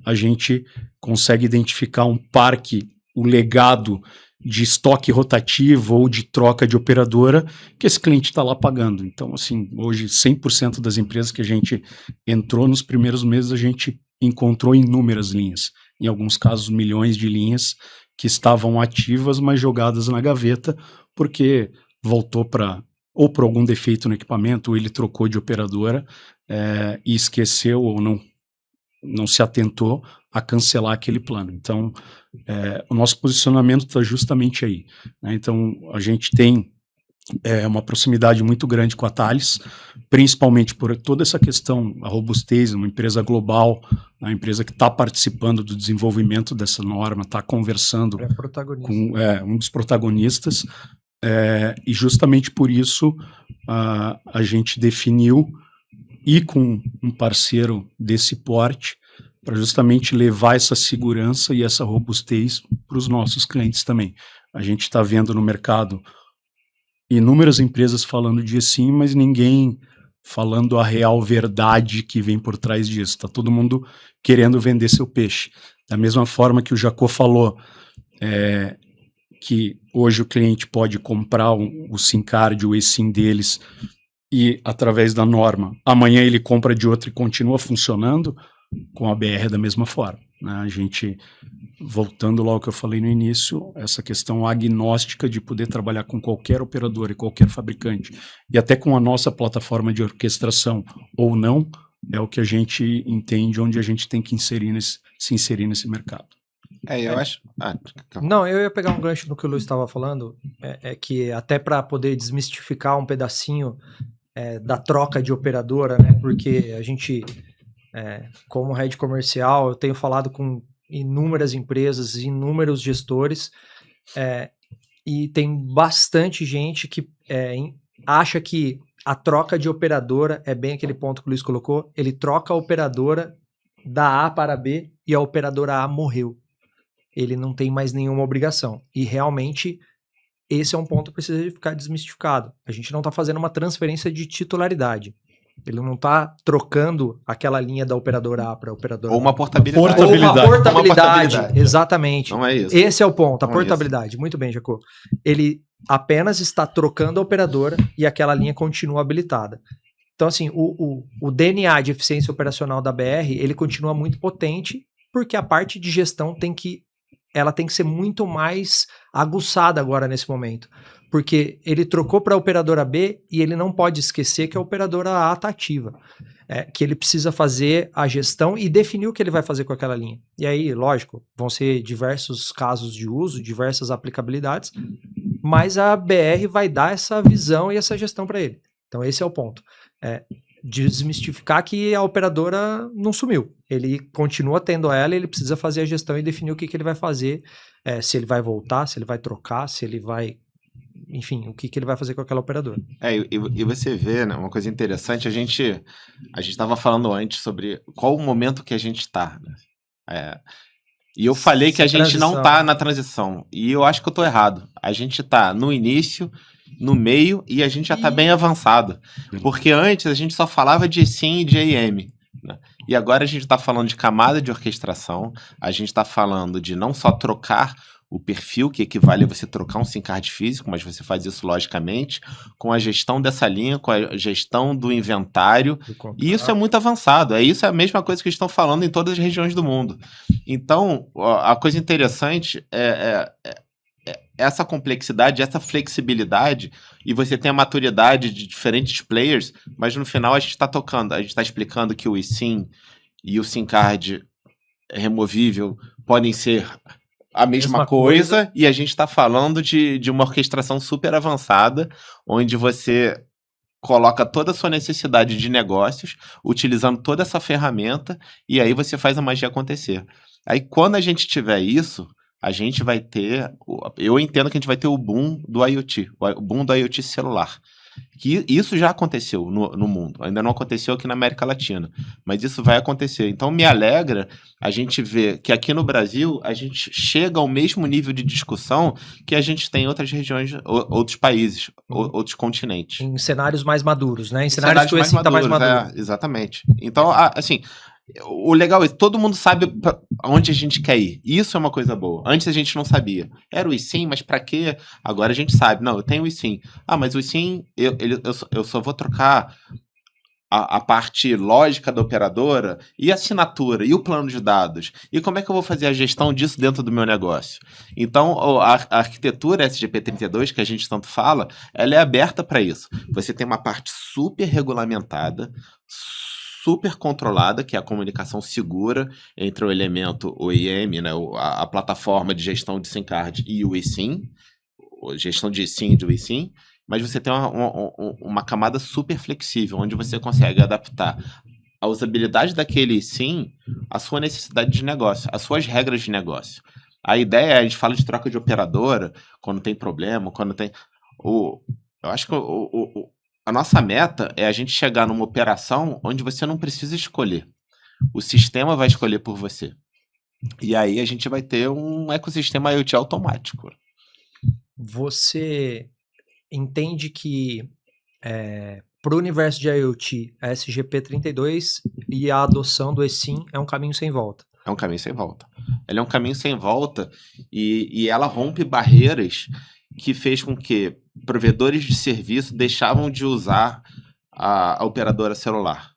[SPEAKER 2] a gente consegue identificar um parque, o legado de estoque rotativo ou de troca de operadora que esse cliente está lá pagando. Então, assim, hoje 100% das empresas que a gente entrou nos primeiros meses, a gente encontrou inúmeras linhas. Em alguns casos, milhões de linhas que estavam ativas, mas jogadas na gaveta, porque voltou ou por algum defeito no equipamento, ou ele trocou de operadora e esqueceu ou não se atentou a cancelar aquele plano. Então, o nosso posicionamento está justamente aí, né? Então, a gente tem uma proximidade muito grande com a Thales, principalmente por toda essa questão, a robustez, uma empresa global, uma empresa que está participando do desenvolvimento dessa norma, está conversando com um dos protagonistas, e justamente por isso a gente definiu ir com um parceiro desse porte para justamente levar essa segurança e essa robustez para os nossos clientes também. A gente está vendo no mercado inúmeras empresas falando de eSIM, mas ninguém falando a real verdade que vem por trás disso. Está todo mundo querendo vender seu peixe. Da mesma forma que o Jacó falou, que hoje o cliente pode comprar o SIM card, o eSIM deles, e através da norma, amanhã ele compra de outro e continua funcionando, com a BR da mesma forma, né? A gente, voltando lá ao que eu falei no início, essa questão agnóstica de poder trabalhar com qualquer operador e qualquer fabricante, e até com a nossa plataforma de orquestração ou não, é o que a gente entende onde a gente tem que se inserir nesse mercado.
[SPEAKER 1] Eu acho...
[SPEAKER 3] Não, eu ia pegar um gancho no que o Luiz estava falando, que até para poder desmistificar um pedacinho da troca de operadora, né? Porque a gente, como head comercial, eu tenho falado com inúmeras empresas, inúmeros gestores, e tem bastante gente que acha que a troca de operadora é bem aquele ponto que o Luiz colocou, ele troca a operadora da A para B e a operadora A morreu. Ele não tem mais nenhuma obrigação. E realmente esse é um ponto que precisa ficar desmistificado. A gente não está fazendo uma transferência de titularidade. Ele não está trocando aquela linha da operadora A para a operadora B.
[SPEAKER 1] Ou uma portabilidade.
[SPEAKER 3] Ou uma portabilidade. Exatamente.
[SPEAKER 1] Não é isso.
[SPEAKER 3] Esse é o ponto, a
[SPEAKER 1] Não é
[SPEAKER 3] portabilidade.
[SPEAKER 1] isso.
[SPEAKER 3] Muito bem, Jacó. Ele apenas está trocando a operadora e aquela linha continua habilitada. Então, assim, o DNA de eficiência operacional da BR, ele continua muito potente, porque a parte de gestão tem que ser muito mais aguçada agora nesse momento, porque ele trocou para a operadora B e ele não pode esquecer que a operadora A está ativa, que ele precisa fazer a gestão e definir o que ele vai fazer com aquela linha. E aí, lógico, vão ser diversos casos de uso, diversas aplicabilidades, mas a BR vai dar essa visão e essa gestão para ele. Então esse é o ponto. Desmistificar que a operadora não sumiu. Ele continua tendo ela, ele precisa fazer a gestão e definir o que ele vai fazer, se ele vai voltar, se ele vai trocar, se ele vai... Enfim, o que ele vai fazer com aquela operadora.
[SPEAKER 1] E você vê, né, uma coisa interessante, a gente estava falando antes sobre qual o momento que a gente está, né? E eu falei que a gente não está na transição, e eu acho que eu estou errado. A gente está no início, no meio, e a gente já está bem avançado. Porque antes a gente só falava de SIM e de AM, né? E agora a gente está falando de camada de orquestração, a gente está falando de não só trocar o perfil, que equivale a você trocar um SIM card físico, mas você faz isso logicamente, com a gestão dessa linha, com a gestão do inventário, e isso é muito avançado. Isso é a mesma coisa que eles estão falando em todas as regiões do mundo. Então, a coisa interessante é essa complexidade, essa flexibilidade, e você tem a maturidade de diferentes players, mas no final a gente está explicando que o eSIM e o SIM card removível podem ser a mesma coisa, e a gente está falando de uma orquestração super avançada, onde você coloca toda a sua necessidade de negócios, utilizando toda essa ferramenta, e aí você faz a magia acontecer. Aí quando a gente tiver isso, a gente vai ter... Eu entendo que a gente vai ter o boom do IoT, o boom do IoT celular. Que isso já aconteceu no mundo, ainda não aconteceu aqui na América Latina, mas isso vai acontecer. Então me alegra a gente ver que aqui no Brasil a gente chega ao mesmo nível de discussão que a gente tem em outras regiões, outros países, outros continentes.
[SPEAKER 3] Em cenários mais maduros, né? Em cenários que o ESIM está mais maduro.
[SPEAKER 1] Exatamente. Então, assim, o legal é que todo mundo sabe onde a gente quer ir. Isso é uma coisa boa. Antes a gente não sabia. Era o eSIM, mas pra quê? Agora a gente sabe. Não, eu tenho o eSIM. Mas o eSIM, eu só vou trocar a parte lógica da operadora e a assinatura e o plano de dados. E como é que eu vou fazer a gestão disso dentro do meu negócio? Então, a arquitetura SGP32, que a gente tanto fala, ela é aberta para isso. Você tem uma parte super regulamentada, super controlada, que é a comunicação segura entre o elemento OIM, né, a plataforma de gestão de SIM card e o eSIM, gestão de eSIM e do eSIM, mas você tem uma camada super flexível, onde você consegue adaptar a usabilidade daquele eSIM à sua necessidade de negócio, às suas regras de negócio. A ideia é, a gente fala de troca de operadora, quando tem problema, quando tem... eu acho que a nossa meta é a gente chegar numa operação onde você não precisa escolher. O sistema vai escolher por você. E aí a gente vai ter um ecossistema IoT automático.
[SPEAKER 3] Você entende que para o universo de IoT, a SGP32 e a adoção do eSIM é um caminho sem volta?
[SPEAKER 1] É um caminho sem volta. Ela é um caminho sem volta e ela rompe barreiras que fez com que provedores de serviço deixavam de usar a operadora celular.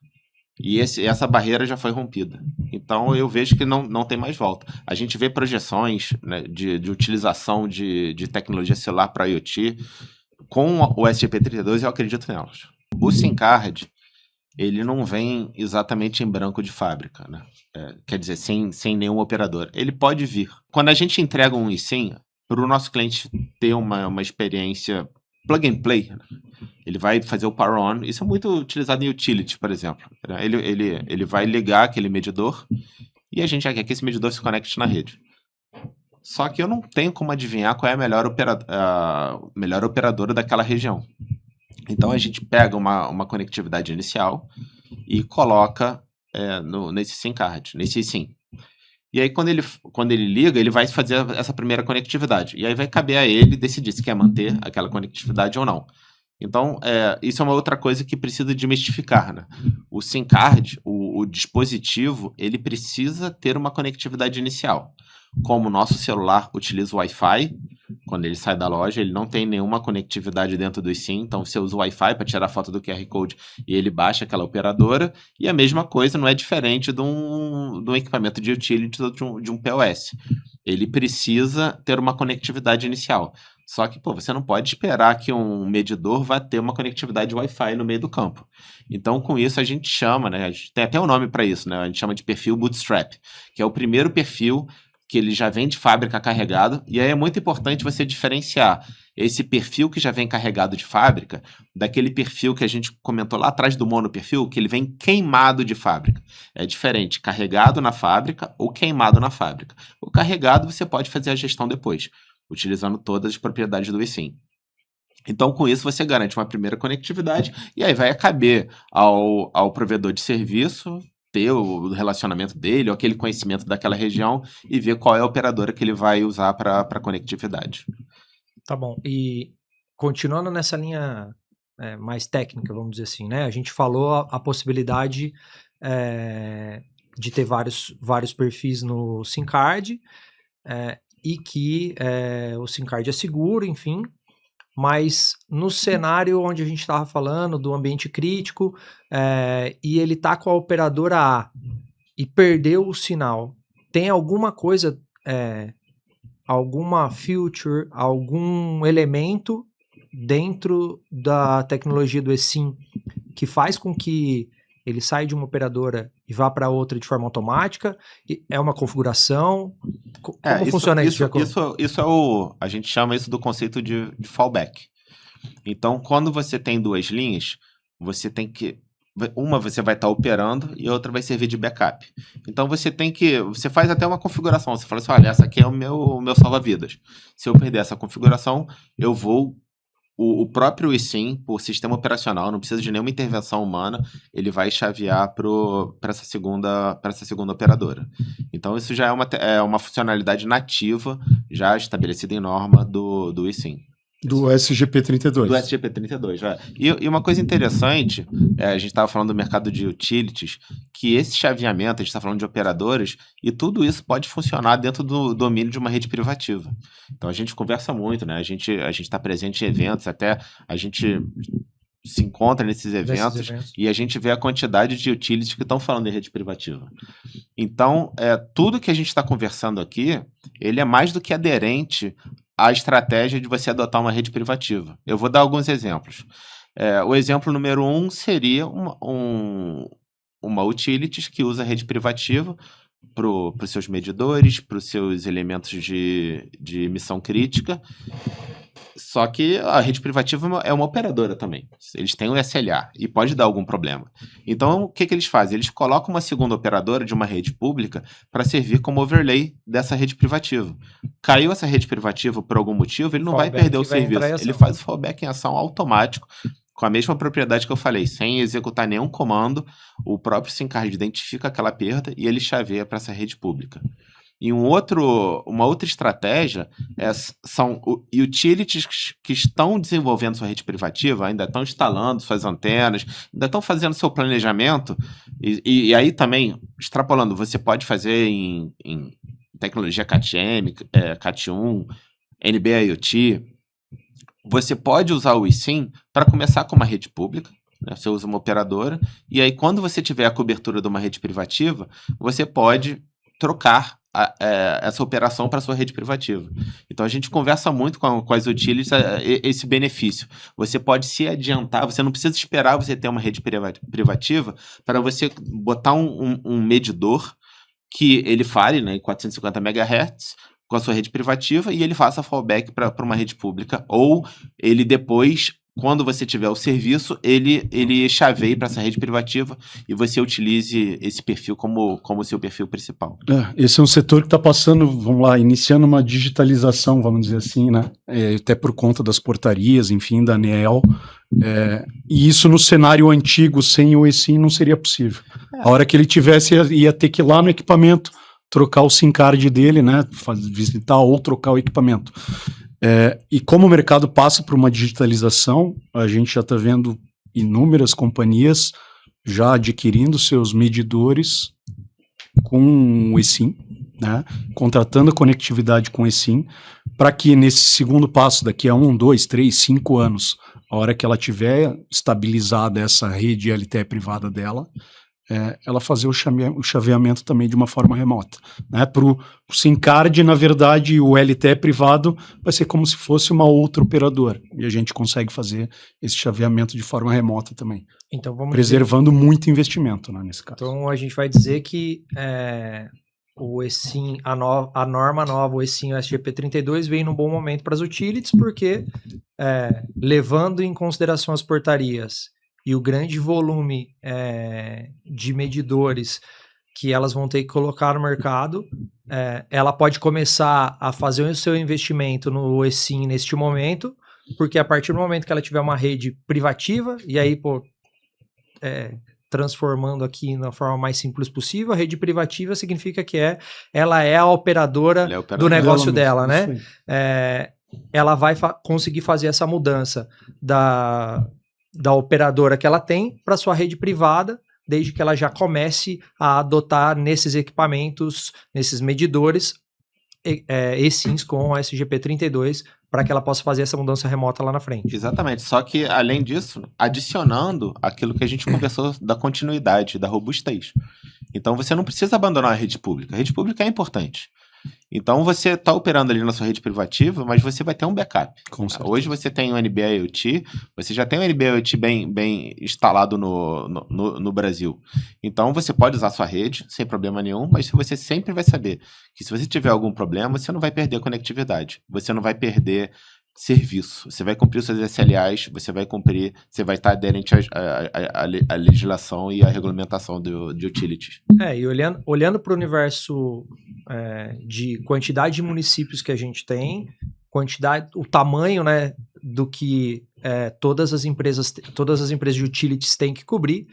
[SPEAKER 1] E essa barreira já foi rompida. Então, eu vejo que não tem mais volta. A gente vê projeções, né, de utilização de tecnologia celular para IoT. Com o SGP32, eu acredito nelas. O SIM card, ele não vem exatamente em branco de fábrica, né? Quer dizer, sem nenhum operador. Ele pode vir. Quando a gente entrega um eSIM, para o nosso cliente ter uma experiência plug and play, né? Ele vai fazer o power on. Isso é muito utilizado em utility, por exemplo. Ele vai ligar aquele medidor e a gente já quer que esse medidor se conecte na rede. Só que eu não tenho como adivinhar qual é a melhor operadora daquela região. Então a gente pega uma conectividade inicial e coloca nesse SIM card, nesse SIM. E aí, quando ele liga, ele vai fazer essa primeira conectividade. E aí vai caber a ele decidir se quer manter aquela conectividade ou não. Então, isso é uma outra coisa que precisa desmistificar, né? O SIM card, o dispositivo, ele precisa ter uma conectividade inicial. Como o nosso celular utiliza o Wi-Fi, quando ele sai da loja, ele não tem nenhuma conectividade dentro do SIM, então você usa o Wi-Fi para tirar foto do QR Code e ele baixa aquela operadora, e a mesma coisa não é diferente de um equipamento de utility ou de um POS. Ele precisa ter uma conectividade inicial. Só que, você não pode esperar que um medidor vá ter uma conectividade Wi-Fi no meio do campo. Então, com isso, a gente chama, né? A gente tem até um nome para isso, né? A gente chama de perfil bootstrap, que é o primeiro perfil que ele já vem de fábrica carregado, e aí é muito importante você diferenciar esse perfil que já vem carregado de fábrica daquele perfil que a gente comentou lá atrás do monoperfil, que ele vem queimado de fábrica. É diferente, carregado na fábrica ou queimado na fábrica. O carregado você pode fazer a gestão depois, utilizando todas as propriedades do eSIM. Então, com isso, você garante uma primeira conectividade, e aí vai caber ao provedor de serviço ter o relacionamento dele, ou aquele conhecimento daquela região, e ver qual é a operadora que ele vai usar para conectividade.
[SPEAKER 3] Tá bom. E continuando nessa linha mais técnica, vamos dizer assim, né? A gente falou a possibilidade de ter vários perfis no SIM card, e que o SIM card é seguro, enfim. Mas no cenário onde a gente estava falando do ambiente crítico, e ele está com a operadora A e perdeu o sinal, tem alguma coisa, alguma feature, algum elemento dentro da tecnologia do eSIM que faz com que ele saia de uma operadora e vá para outra de forma automática? É uma configuração? Como funciona isso?
[SPEAKER 1] A gente chama isso do conceito de fallback. Então, quando você tem duas linhas, você tem que... Uma você vai estar operando e a outra vai servir de backup. Então, você faz até uma configuração. Você fala assim, olha, essa aqui é o meu salva-vidas. Se eu perder essa configuração, eu vou o próprio eSIM, por sistema operacional, não precisa de nenhuma intervenção humana, ele vai chavear para essa segunda operadora. Então, isso já é uma funcionalidade nativa, já estabelecida em norma do eSIM.
[SPEAKER 2] Do SGP32.
[SPEAKER 1] Do SGP32, já. E uma coisa interessante, a gente estava falando do mercado de utilities, que esse chaveamento, a gente está falando de operadoras, e tudo isso pode funcionar dentro do domínio de uma rede privativa. Então a gente conversa muito, né? A gente está presente em eventos, até a gente se encontra nesses eventos e a gente vê a quantidade de utilities que estão falando em rede privativa. Então, tudo que a gente está conversando aqui, ele é mais do que aderente à estratégia de você adotar uma rede privativa. Eu vou dar alguns exemplos. O exemplo número 1 seria uma utilities que usa rede privativa para os seus medidores, para os seus elementos de missão crítica. Só que a rede privativa é uma operadora também. Eles têm o SLA e pode dar algum problema. Então, o que eles fazem? Eles colocam uma segunda operadora de uma rede pública para servir como overlay dessa rede privativa. Caiu essa rede privativa por algum motivo, ele não vai perder o serviço. Ele faz o fallback em ação automático, com a mesma propriedade que eu falei, sem executar nenhum comando, o próprio SIM-card identifica aquela perda e ele chaveia para essa rede pública. E uma outra estratégia são utilities que estão desenvolvendo sua rede privativa, ainda estão instalando suas antenas, ainda estão fazendo seu planejamento, e aí também, extrapolando, você pode fazer em tecnologia CAT-M, CAT-1, NB-IoT, você pode usar o eSIM para começar com uma rede pública, né? Você usa uma operadora, e aí quando você tiver a cobertura de uma rede privativa, você pode trocar essa operação para sua rede privativa. Então a gente conversa muito com as utilities esse benefício. Você pode se adiantar, você não precisa esperar você ter uma rede privativa para você botar um medidor que ele fale, né, em 450 MHz com a sua rede privativa e ele faça fallback para uma rede pública, ou ele depois, quando você tiver o serviço, ele chaveie para essa rede privativa e você utilize esse perfil como seu perfil principal.
[SPEAKER 2] Esse é um setor que está passando, vamos lá, iniciando uma digitalização, vamos dizer assim, né? Até por conta das portarias, enfim, da ANEEL. E isso no cenário antigo, sem o eSIM, não seria possível. A hora que ele tivesse, ia ter que ir lá no equipamento, trocar o SIM-card dele, né? Visitar ou trocar o equipamento. E como o mercado passa por uma digitalização, a gente já está vendo inúmeras companhias já adquirindo seus medidores com o eSIM, né? Contratando conectividade com o eSIM, para que nesse segundo passo, daqui a 1, 2, 3, 5 anos, a hora que ela tiver estabilizada essa rede LTE privada dela, ela fazer o chaveamento também de uma forma remota, né? Para o SIM-card, na verdade, o LTE privado vai ser como se fosse uma outra operadora, e a gente consegue fazer esse chaveamento de forma remota também,
[SPEAKER 3] então, vamos
[SPEAKER 2] preservando muito investimento, né, nesse caso.
[SPEAKER 3] Então a gente vai dizer que o eSIM, a norma nova, o eSIM, o SGP32, vem num bom momento para as utilities, porque levando em consideração as portarias e o grande volume de medidores que elas vão ter que colocar no mercado, ela pode começar a fazer o seu investimento no eSIM neste momento, porque a partir do momento que ela tiver uma rede privativa, e aí, transformando aqui na forma mais simples possível, a rede privativa significa que ela é a operadora do negócio dela, né? Ela vai conseguir fazer essa mudança da operadora que ela tem para sua rede privada, desde que ela já comece a adotar nesses equipamentos, nesses medidores, eSIMs com o SGP32, para que ela possa fazer essa mudança remota lá na frente.
[SPEAKER 1] Exatamente, só que além disso, adicionando aquilo que a gente conversou da continuidade, da robustez. Então você não precisa abandonar a rede pública. A rede pública é importante. Então você está operando ali na sua rede privativa, mas você vai ter um backup. Hoje você tem o NB-IoT, você já tem o NB-IoT bem instalado no Brasil. Então você pode usar a sua rede sem problema nenhum, mas você sempre vai saber que se você tiver algum problema, você não vai perder a conectividade, você não vai perder serviço, você vai cumprir os seus SLAs, você vai estar aderente à legislação e à regulamentação de utilities.
[SPEAKER 3] E olhando para o universo de quantidade de municípios que a gente tem, o tamanho, né, do que todas as empresas de utilities têm que cobrir,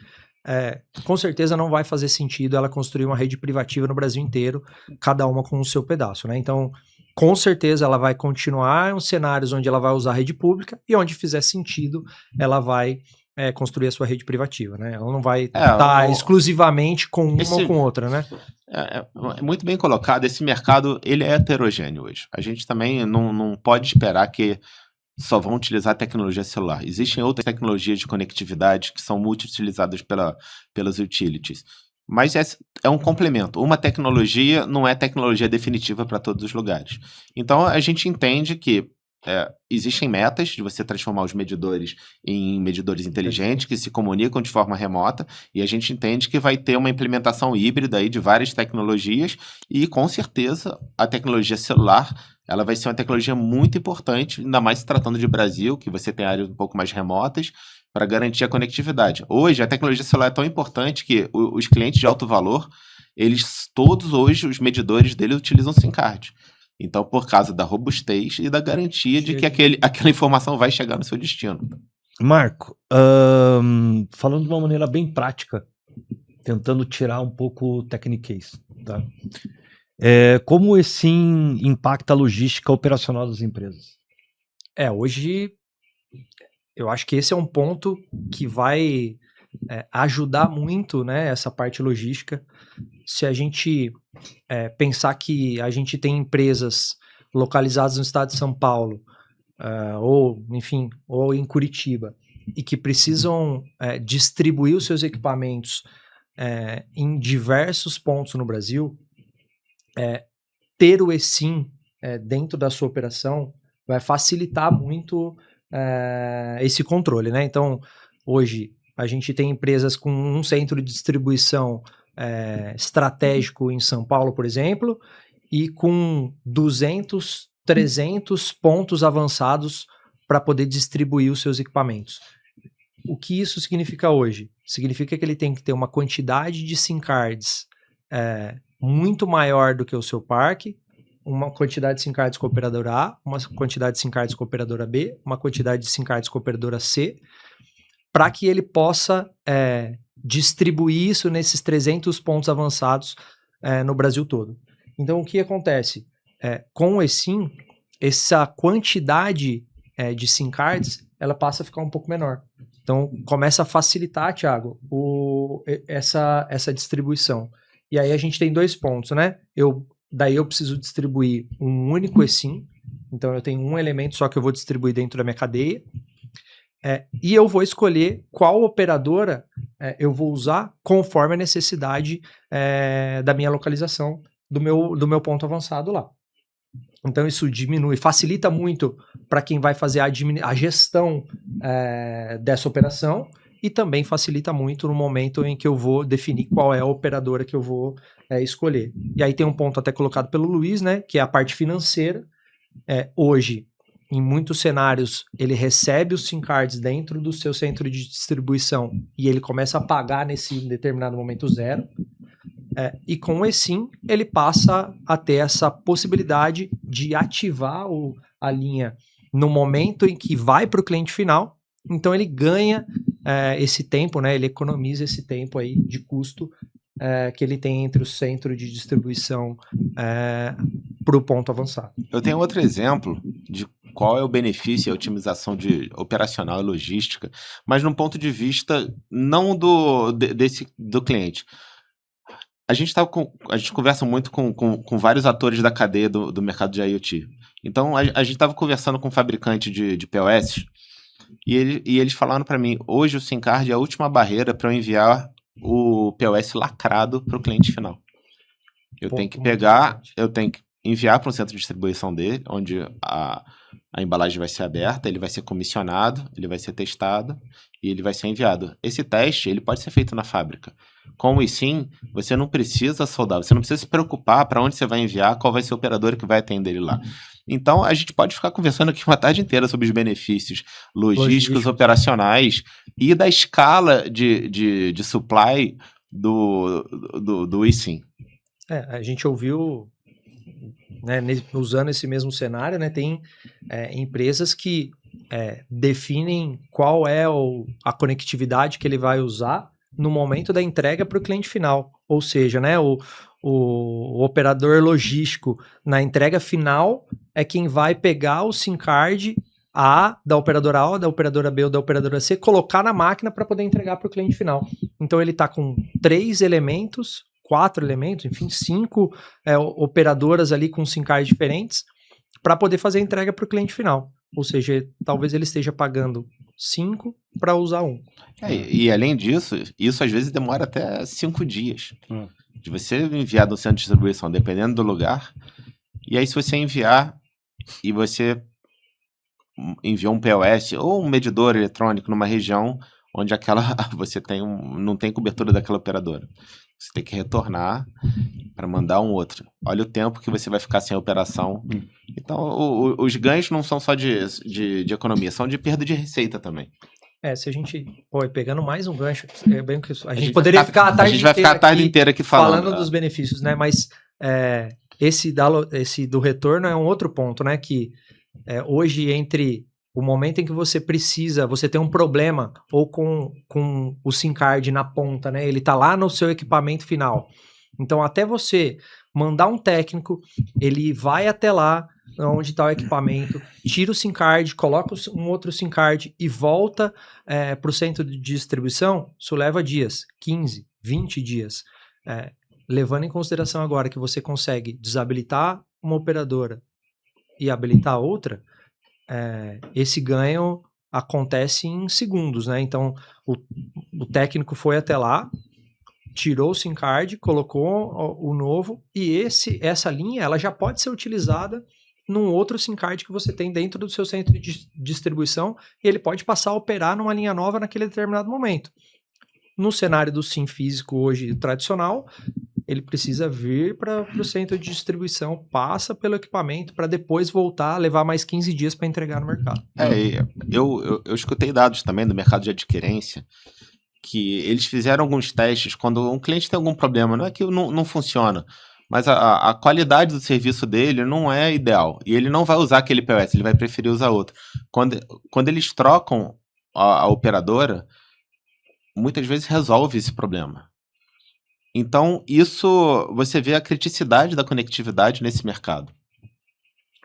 [SPEAKER 3] com certeza não vai fazer sentido ela construir uma rede privativa no Brasil inteiro, cada uma com o seu pedaço, né? Então, com certeza ela vai continuar em cenários onde ela vai usar a rede pública e onde fizer sentido ela vai construir a sua rede privativa, né? Ela não vai estar exclusivamente com uma ou com outra, né?
[SPEAKER 1] É muito bem colocado. Esse mercado, ele é heterogêneo hoje. A gente também não pode esperar que só vão utilizar tecnologia celular. Existem outras tecnologias de conectividade que são multi-utilizadas pelas utilities. Mas é um complemento. Uma tecnologia não é tecnologia definitiva para todos os lugares. Então, a gente entende que existem metas de você transformar os medidores em medidores inteligentes que se comunicam de forma remota, e a gente entende que vai ter uma implementação híbrida aí de várias tecnologias, e com certeza a tecnologia celular ela vai ser uma tecnologia muito importante, ainda mais se tratando de Brasil, que você tem áreas um pouco mais remotas, para garantir a conectividade. Hoje, a tecnologia celular é tão importante que os clientes de alto valor, todos hoje, os medidores deles utilizam SIM card. Então, por causa da robustez e da garantia de que aquela informação vai chegar no seu destino.
[SPEAKER 4] Marco, falando de uma maneira bem prática, tentando tirar um pouco o techniquez, tá? Como o eSIM impacta a logística operacional das empresas?
[SPEAKER 3] Hoje, eu acho que esse é um ponto que vai ajudar muito, né, essa parte logística. Se a gente pensar que a gente tem empresas localizadas no estado de São Paulo, ou em Curitiba, e que precisam distribuir os seus equipamentos em diversos pontos no Brasil, ter o eSIM dentro da sua operação vai facilitar muito esse controle, né? Então, hoje, a gente tem empresas com um centro de distribuição estratégico em São Paulo, por exemplo, e com 200, 300 pontos avançados para poder distribuir os seus equipamentos. O que isso significa hoje? Significa que ele tem que ter uma quantidade de SIM cards muito maior do que o seu parque, uma quantidade de SIM cards com a operadora A, uma quantidade de SIM cards com a operadora B, uma quantidade de SIM cards com a operadora C, para que ele possa distribuir isso nesses 300 pontos avançados no Brasil todo. Então, o que acontece? Com o eSIM, essa quantidade de SIM cards, ela passa a ficar um pouco menor. Então, começa a facilitar, Thiago, essa distribuição. E aí a gente tem 2 pontos, né? Daí eu preciso distribuir um único eSIM, então eu tenho um elemento só que eu vou distribuir dentro da minha cadeia, e eu vou escolher qual operadora eu vou usar conforme a necessidade da minha localização, do meu ponto avançado lá. Então isso facilita muito para quem vai fazer a gestão dessa operação, e também facilita muito no momento em que eu vou definir qual é a operadora que eu vou escolher. E aí tem um ponto até colocado pelo Luiz, né, que é a parte financeira. Hoje, em muitos cenários, ele recebe os SIM cards dentro do seu centro de distribuição e ele começa a pagar nesse determinado momento zero. E com o eSIM, ele passa a ter essa possibilidade de ativar a linha no momento em que vai para o cliente final. Então ele ganha esse tempo, né? Ele economiza esse tempo aí de custo que ele tem entre o centro de distribuição para o ponto avançado.
[SPEAKER 1] Eu tenho outro exemplo de qual é o benefício e a otimização operacional e logística, mas num ponto de vista não do cliente. A gente conversa muito com vários atores da cadeia do mercado de IoT. Então, a gente estava conversando com um fabricante de POS e eles falaram para mim, hoje o SIM card é a última barreira para eu enviar o POS lacrado para o cliente final. Eu tenho que enviar para um centro de distribuição dele, onde a embalagem vai ser aberta, ele vai ser comissionado, ele vai ser testado e ele vai ser enviado. Esse teste ele pode ser feito na fábrica. Com o eSIM, você não precisa soldar, você não precisa se preocupar para onde você vai enviar, qual vai ser o operador que vai atender ele lá. Então, a gente pode ficar conversando aqui uma tarde inteira sobre os benefícios logísticos, operacionais e da escala de supply do eSIM.
[SPEAKER 3] A gente ouviu, né, usando esse mesmo cenário, né, tem empresas que definem qual é a conectividade que ele vai usar no momento da entrega para o cliente final. Ou seja, né, o operador logístico na entrega final é quem vai pegar o SIM card da operadora A, da operadora B ou da operadora C, colocar na máquina para poder entregar para o cliente final. Então ele está com 3 elementos, 4 elementos, enfim, 5 operadoras ali com SIM cards diferentes para poder fazer a entrega para o cliente final. Ou seja, talvez ele esteja pagando 5 para usar 1.
[SPEAKER 1] E além disso, isso às vezes demora até 5 dias. De você enviar do centro de distribuição, dependendo do lugar. E aí se você enviar e você enviou um POS ou um medidor eletrônico numa região onde você não tem cobertura daquela operadora. Você tem que retornar para mandar um outro. Olha o tempo que você vai ficar sem operação. Então, os ganhos não são só de economia, são de perda de receita também.
[SPEAKER 3] Se a gente... pegando mais um gancho, bem que a gente poderia ficar a tarde inteira.
[SPEAKER 1] A gente vai ficar a tarde inteira aqui falando
[SPEAKER 3] dos benefícios, né? Mas esse do retorno é um outro ponto, né? Que hoje, entre o momento em que você tem um problema ou com o SIM card na ponta, né? Ele tá lá no seu equipamento final. Então, até você mandar um técnico, ele vai até lá, onde está o equipamento, tira o SIM card, coloca um outro SIM card e volta para o centro de distribuição, isso leva dias, 15, 20 dias. Levando em consideração agora que você consegue desabilitar uma operadora e habilitar outra, esse ganho acontece em segundos, né? Então, o técnico foi até lá, tirou o SIM card, colocou o novo, e essa linha ela já pode ser utilizada num outro SIM card que você tem dentro do seu centro de distribuição, e ele pode passar a operar numa linha nova naquele determinado momento. No cenário do SIM físico hoje tradicional, ele precisa vir para o centro de distribuição, passa pelo equipamento para depois voltar, levar mais 15 dias para entregar no mercado.
[SPEAKER 1] Eu escutei dados também do mercado de adquirência, que eles fizeram alguns testes quando um cliente tem algum problema, não é que não funciona, mas a qualidade do serviço dele não é ideal, e ele não vai usar aquele POS, ele vai preferir usar outro. Quando eles trocam a operadora, muitas vezes resolve esse problema. Então, você vê a criticidade da conectividade nesse mercado.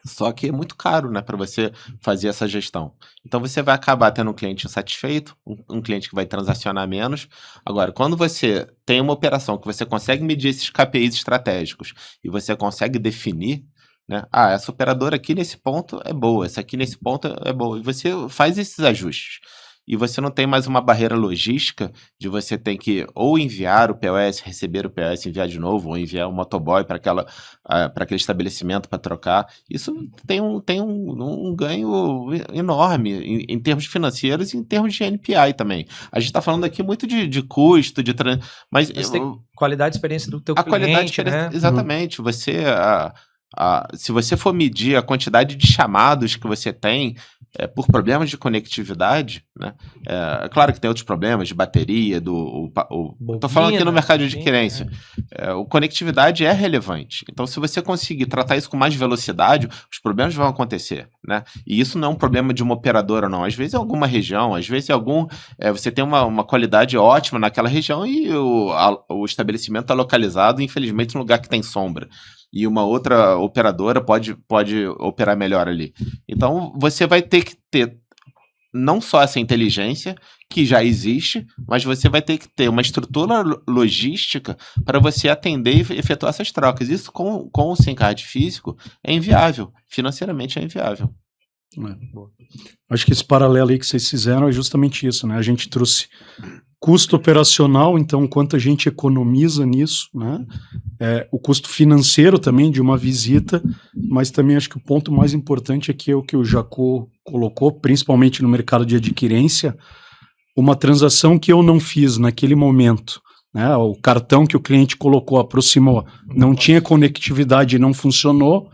[SPEAKER 1] Só que é muito caro, né, para você fazer essa gestão. Então, você vai acabar tendo um cliente insatisfeito, um cliente que vai transacionar menos. Agora, quando você tem uma operação que você consegue medir esses KPIs estratégicos e você consegue definir, né, essa operadora aqui nesse ponto é boa, essa aqui nesse ponto é boa, e você faz esses ajustes. E você não tem mais uma barreira logística de você ter que ou enviar o POS, receber o POS, enviar de novo, ou enviar um motoboy para aquele estabelecimento para trocar. Isso tem um ganho enorme em termos financeiros e em termos de NPI também. A gente está falando aqui muito de custo, mas
[SPEAKER 3] tem qualidade de experiência do teu cliente, né?
[SPEAKER 1] Exatamente. Se você for medir a quantidade de chamados que você tem por problemas de conectividade, né? É claro que tem outros problemas de bateria, estou falando aqui no mercado de adquirência. A conectividade é relevante. Então, se você conseguir tratar isso com mais velocidade, os problemas vão acontecer, né? E isso não é um problema de uma operadora, não. Às vezes é alguma região, às vezes você tem uma qualidade ótima naquela região e o estabelecimento está localizado, infelizmente, num lugar que tem sombra. E uma outra operadora pode operar melhor ali. Então, você vai ter que ter não só essa inteligência, que já existe, mas você vai ter que ter uma estrutura logística para você atender e efetuar essas trocas. Isso com o SIM card físico é inviável, financeiramente é inviável.
[SPEAKER 2] Acho que esse paralelo aí que vocês fizeram é justamente isso, né? A gente trouxe custo operacional, então quanto a gente economiza nisso, né? O custo financeiro também de uma visita, mas também acho que o ponto mais importante aqui é o que o Jacó colocou, principalmente no mercado de adquirência, uma transação que eu não fiz naquele momento, né? O cartão que o cliente colocou, aproximou, não tinha conectividade e não funcionou,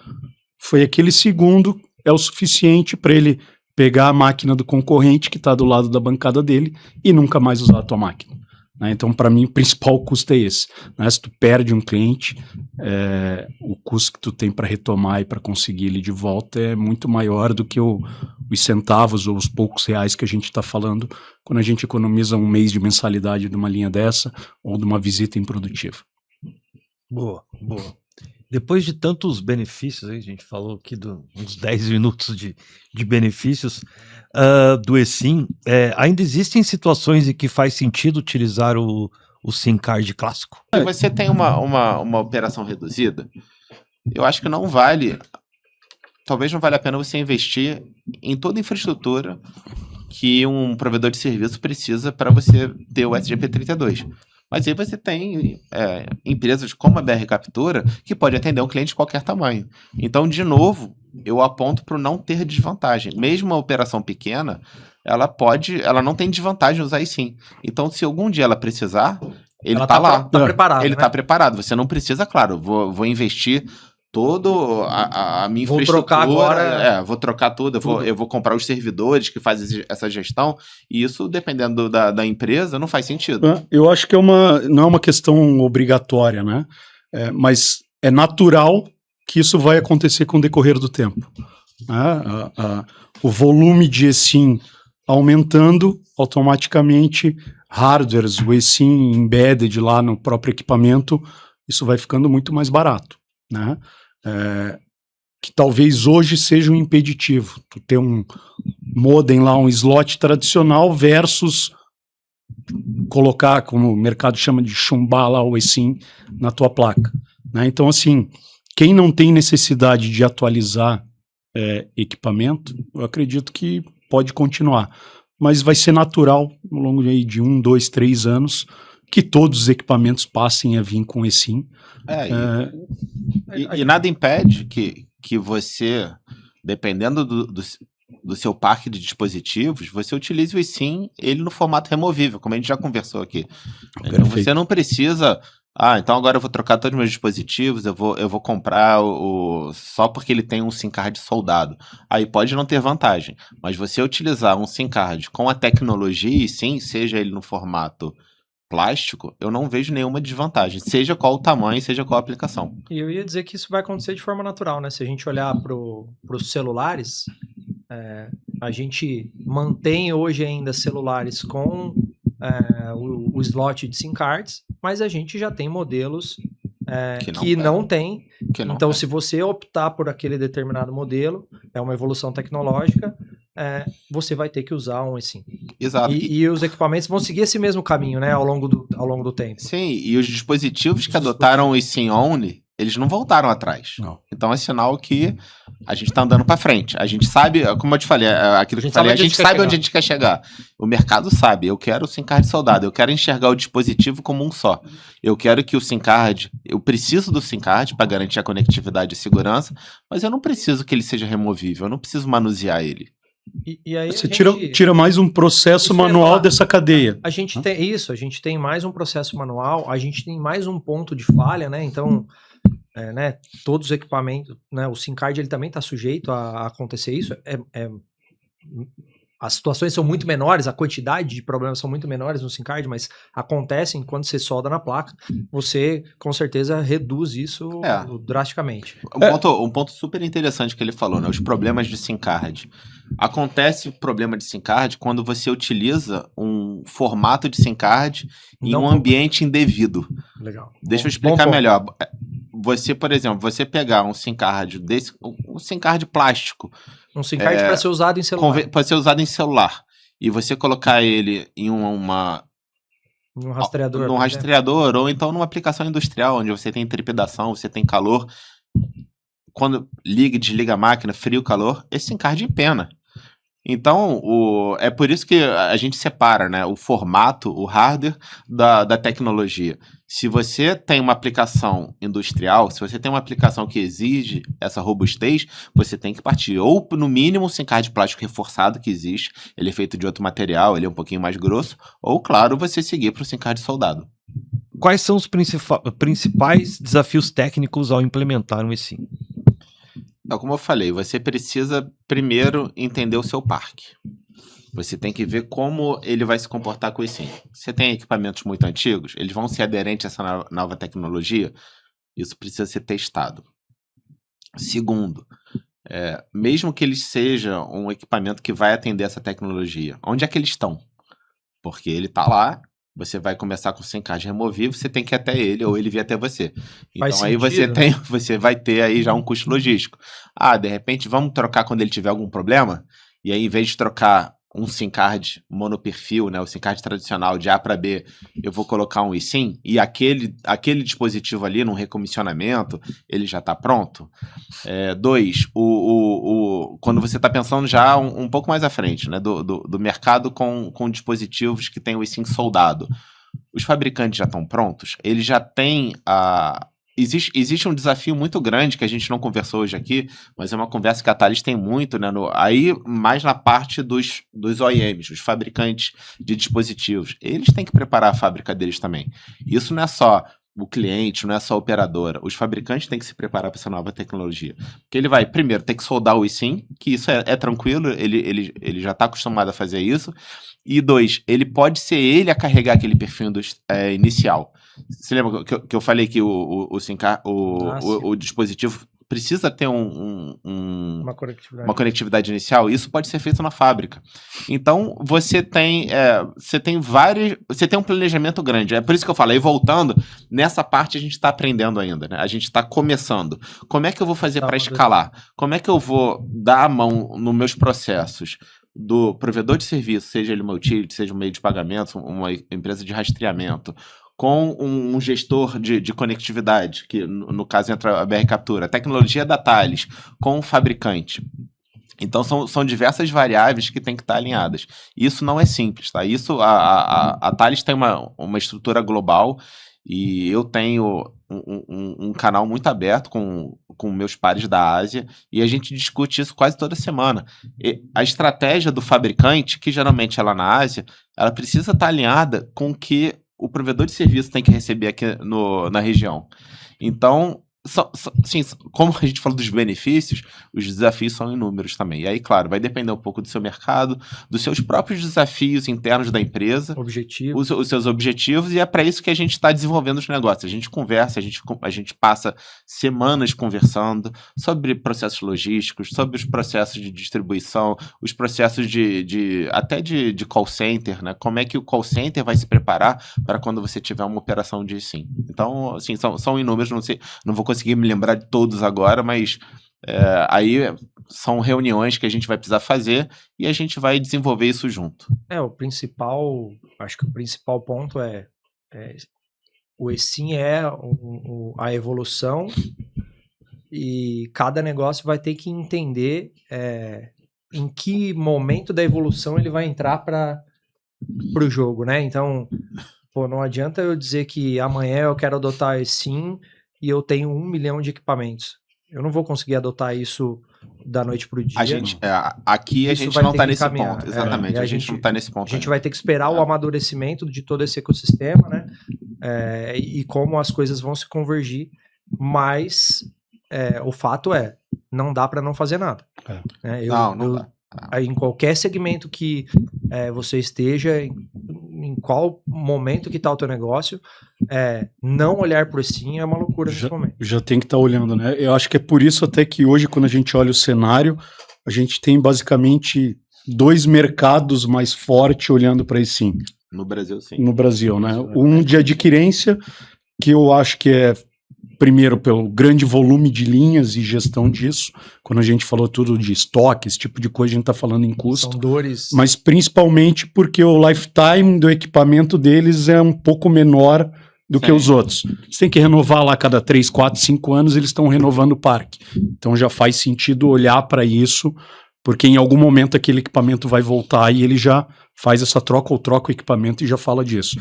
[SPEAKER 2] foi aquele segundo, é o suficiente para ele pegar a máquina do concorrente que está do lado da bancada dele e nunca mais usar a tua máquina. Né? Então, para mim, o principal custo é esse. Né? Se tu perde um cliente, o custo que tu tem para retomar e para conseguir ele de volta é muito maior do que o os centavos ou os poucos reais que a gente está falando quando a gente economiza um mês de mensalidade de uma linha dessa ou de uma visita improdutiva.
[SPEAKER 4] Boa. Depois de tantos benefícios, a gente falou aqui uns 10 minutos de benefícios do eSIM, ainda existem situações em que faz sentido utilizar o SIM card clássico?
[SPEAKER 1] Se você tem uma operação reduzida, eu acho que não vale, talvez não valha a pena você investir em toda a infraestrutura que um provedor de serviço precisa para você ter o SGP32. Mas aí você tem empresas como a BR Captura que pode atender um cliente de qualquer tamanho. Então, de novo, eu aponto para não ter desvantagem. Mesmo uma operação pequena, ela não tem desvantagem usar eSIM. Então, se algum dia ela precisar, ele está lá.
[SPEAKER 3] Tá preparado,
[SPEAKER 1] ele
[SPEAKER 3] né?
[SPEAKER 1] está preparado. Você não precisa, claro, vou investir toda a minha
[SPEAKER 3] Vou
[SPEAKER 1] infraestrutura.
[SPEAKER 3] trocar agora.
[SPEAKER 1] Vou trocar tudo. Eu vou comprar os servidores que fazem essa gestão. E isso, dependendo da empresa, não faz sentido.
[SPEAKER 2] Eu acho que não é uma questão obrigatória, né? Mas é natural que isso vai acontecer com o decorrer do tempo. O volume de eSIM aumentando, automaticamente hardwares, o eSIM embedded lá no próprio equipamento, isso vai ficando muito mais barato, né? Que talvez hoje seja um impeditivo. Tu ter um modem lá, um slot tradicional versus colocar, como o mercado chama de chumbar lá o eSIM na tua placa, né? Então, assim, quem não tem necessidade de atualizar equipamento, eu acredito que pode continuar. Mas vai ser natural, ao longo de 1, 2, 3 anos, que todos os equipamentos passem a vir com eSIM.
[SPEAKER 1] E nada impede que você, dependendo do seu parque de dispositivos, você utilize o eSIM ele no formato removível, como a gente já conversou aqui. Então você não precisa... então agora eu vou trocar todos os meus dispositivos, eu vou comprar só porque ele tem um SIM card soldado. Aí pode não ter vantagem, mas você utilizar um SIM card com a tecnologia, sim, seja ele no formato plástico, eu não vejo nenhuma desvantagem, seja qual o tamanho, seja qual a aplicação.
[SPEAKER 3] E eu ia dizer que isso vai acontecer de forma natural, né? Se a gente olhar para os celulares, a gente mantém hoje ainda celulares com o slot de SIM cards, mas a gente já tem modelos que não tem. Então, se você optar por aquele determinado modelo, é uma evolução tecnológica, você vai ter que usar um eSIM.
[SPEAKER 1] Exato.
[SPEAKER 3] E os equipamentos vão seguir esse mesmo caminho, né, ao longo do tempo.
[SPEAKER 1] Sim, e os dispositivos que adotaram o eSIM only, eles não voltaram atrás.
[SPEAKER 2] Não.
[SPEAKER 1] Então é sinal que a gente está andando para frente. A gente sabe, como eu te falei, aquilo que eu falei, a gente sabe onde a gente quer chegar. O mercado sabe. Eu quero o SIM card soldado. Eu quero enxergar o dispositivo como um só. Eu quero que o SIM card... Eu preciso do SIM card para garantir a conectividade e segurança, mas eu não preciso que ele seja removível. Eu não preciso manusear ele.
[SPEAKER 3] E aí
[SPEAKER 2] você tira mais um processo manual dessa cadeia.
[SPEAKER 3] A gente tem isso, a gente tem mais um processo manual, a gente tem mais um ponto de falha, né? Então, todos os equipamentos, né? O SIM card ele também está sujeito a acontecer isso. As situações são muito menores, a quantidade de problemas são muito menores no SIM card, mas acontecem quando você solda na placa, você com certeza reduz isso drasticamente.
[SPEAKER 1] Um ponto super interessante que ele falou, né? Os problemas de SIM card. Acontece o problema de SIM card quando você utiliza um formato de SIM card em um ambiente indevido.
[SPEAKER 3] Legal.
[SPEAKER 1] Deixa eu explicar melhor. Você, por exemplo, pegar um SIM card um SIM card plástico.
[SPEAKER 3] Um SIM card para ser usado em celular.
[SPEAKER 1] Pode ser usado em celular. E você colocar ele em um
[SPEAKER 3] rastreador.
[SPEAKER 1] Num rastreador, ou então numa aplicação industrial, onde você tem trepidação, você tem calor. Quando liga e desliga a máquina, frio, calor, esse SIM card empena. Então, é por isso que a gente separa, né, o formato, o hardware da tecnologia. Se você tem uma aplicação industrial, se você tem uma aplicação que exige essa robustez, você tem que partir ou, no mínimo, um SIM card de plástico reforçado que existe, ele é feito de outro material, ele é um pouquinho mais grosso, ou, claro, você seguir para o SIM card soldado.
[SPEAKER 4] Quais são os principais desafios técnicos ao implementar um eSIM?
[SPEAKER 1] Então, como eu falei, você precisa primeiro entender o seu parque. Você tem que ver como ele vai se comportar com o eSIM. Você tem equipamentos muito antigos, eles vão ser aderentes a essa nova tecnologia? Isso precisa ser testado. Segundo, mesmo que ele seja um equipamento que vai atender essa tecnologia, onde é que eles estão? Porque ele está lá, você vai começar com o SIM card removível, você tem que ir até ele ou ele vir até você. Então aí você vai ter aí já um custo logístico. De repente vamos trocar quando ele tiver algum problema, e aí em vez de trocar um SIM card monoperfil, né, o SIM card tradicional de A para B, eu vou colocar um eSIM, e aquele dispositivo ali, num recomissionamento, ele já está pronto. 2, quando você está pensando já um pouco mais à frente, né, do mercado com dispositivos que tem o eSIM soldado, os fabricantes já estão prontos, eles já têm Existe um desafio muito grande que a gente não conversou hoje aqui, mas é uma conversa que a Thales tem muito, né? Aí, mais na parte dos OEMs, os fabricantes de dispositivos. Eles têm que preparar a fábrica deles também. Isso não é só o cliente, não é só a operadora. Os fabricantes têm que se preparar para essa nova tecnologia. Porque ele vai, primeiro, ter que soldar o eSIM, que isso é tranquilo, ele já está acostumado a fazer isso. E 2, ele pode ser ele a carregar aquele perfil inicial. Você lembra que eu falei que o dispositivo precisa ter uma conectividade inicial? Isso pode ser feito na fábrica. Então, você tem um planejamento grande. É por isso que eu falo, aí voltando, nessa parte a gente está aprendendo ainda, né? A gente está começando. Como é que eu vou fazer para escalar? Como é que eu vou dar a mão nos meus processos do provedor de serviço, seja ele uma utility, seja um meio de pagamento, uma empresa de rastreamento, com um gestor de conectividade, que no caso entra a BR Captura, a tecnologia da Thales, com o fabricante. Então são diversas variáveis que têm que estar alinhadas. Isso não é simples, tá? Isso, a Thales tem uma estrutura global, e eu tenho um canal muito aberto com meus pares da Ásia, e a gente discute isso quase toda semana. A estratégia do fabricante, que geralmente é lá na Ásia, ela precisa estar alinhada com o que o provedor de serviço tem que receber aqui na região. Então, sim, como a gente falou dos benefícios, os desafios são inúmeros também. E aí, claro, vai depender um pouco do seu mercado, dos seus próprios desafios internos da empresa, os seus objetivos, e é para isso que a gente está desenvolvendo os negócios. A gente conversa, a gente passa semanas conversando sobre processos logísticos, sobre os processos de distribuição, os processos até de call center, né? Como é que o call center vai se preparar para quando você tiver uma operação de SIM. Então, assim, são inúmeros, não vou conseguir me lembrar de todos agora, mas aí são reuniões que a gente vai precisar fazer e a gente vai desenvolver isso junto.
[SPEAKER 3] Acho que o principal ponto o eSIM a evolução, e cada negócio vai ter que entender em que momento da evolução ele vai entrar para o jogo, né? Então, não adianta eu dizer que amanhã eu quero adotar eSIM e eu tenho 1 milhão de equipamentos. Eu não vou conseguir adotar isso da noite para o dia.
[SPEAKER 1] Aqui a gente não está nesse ponto. Exatamente, a gente não está nesse ponto.
[SPEAKER 3] A gente vai ter que esperar o amadurecimento de todo esse ecossistema, né? E como as coisas vão se convergir. Mas o fato não dá para não fazer nada. Não dá. Em qualquer segmento que você esteja, em qual momento que está o teu negócio, não olhar por eSIM é uma loucura nesse momento.
[SPEAKER 2] Já tem que estar olhando, né? Eu acho que é por isso até que hoje, quando a gente olha o cenário, a gente tem basicamente 2 mercados mais fortes olhando para eSIM.
[SPEAKER 1] No Brasil, sim.
[SPEAKER 2] No Brasil, né? Um de adquirência, que eu acho que primeiro, pelo grande volume de linhas e gestão disso, quando a gente falou tudo de estoque, esse tipo de coisa, a gente está falando em custo.
[SPEAKER 3] São dores.
[SPEAKER 2] Mas principalmente porque o lifetime do equipamento deles é um pouco menor do que os outros. Eles têm que renovar lá cada 3, 4, 5 anos, eles estão renovando o parque. Então já faz sentido olhar para isso, porque em algum momento aquele equipamento vai voltar e ele já faz essa troca ou troca o equipamento e já fala disso.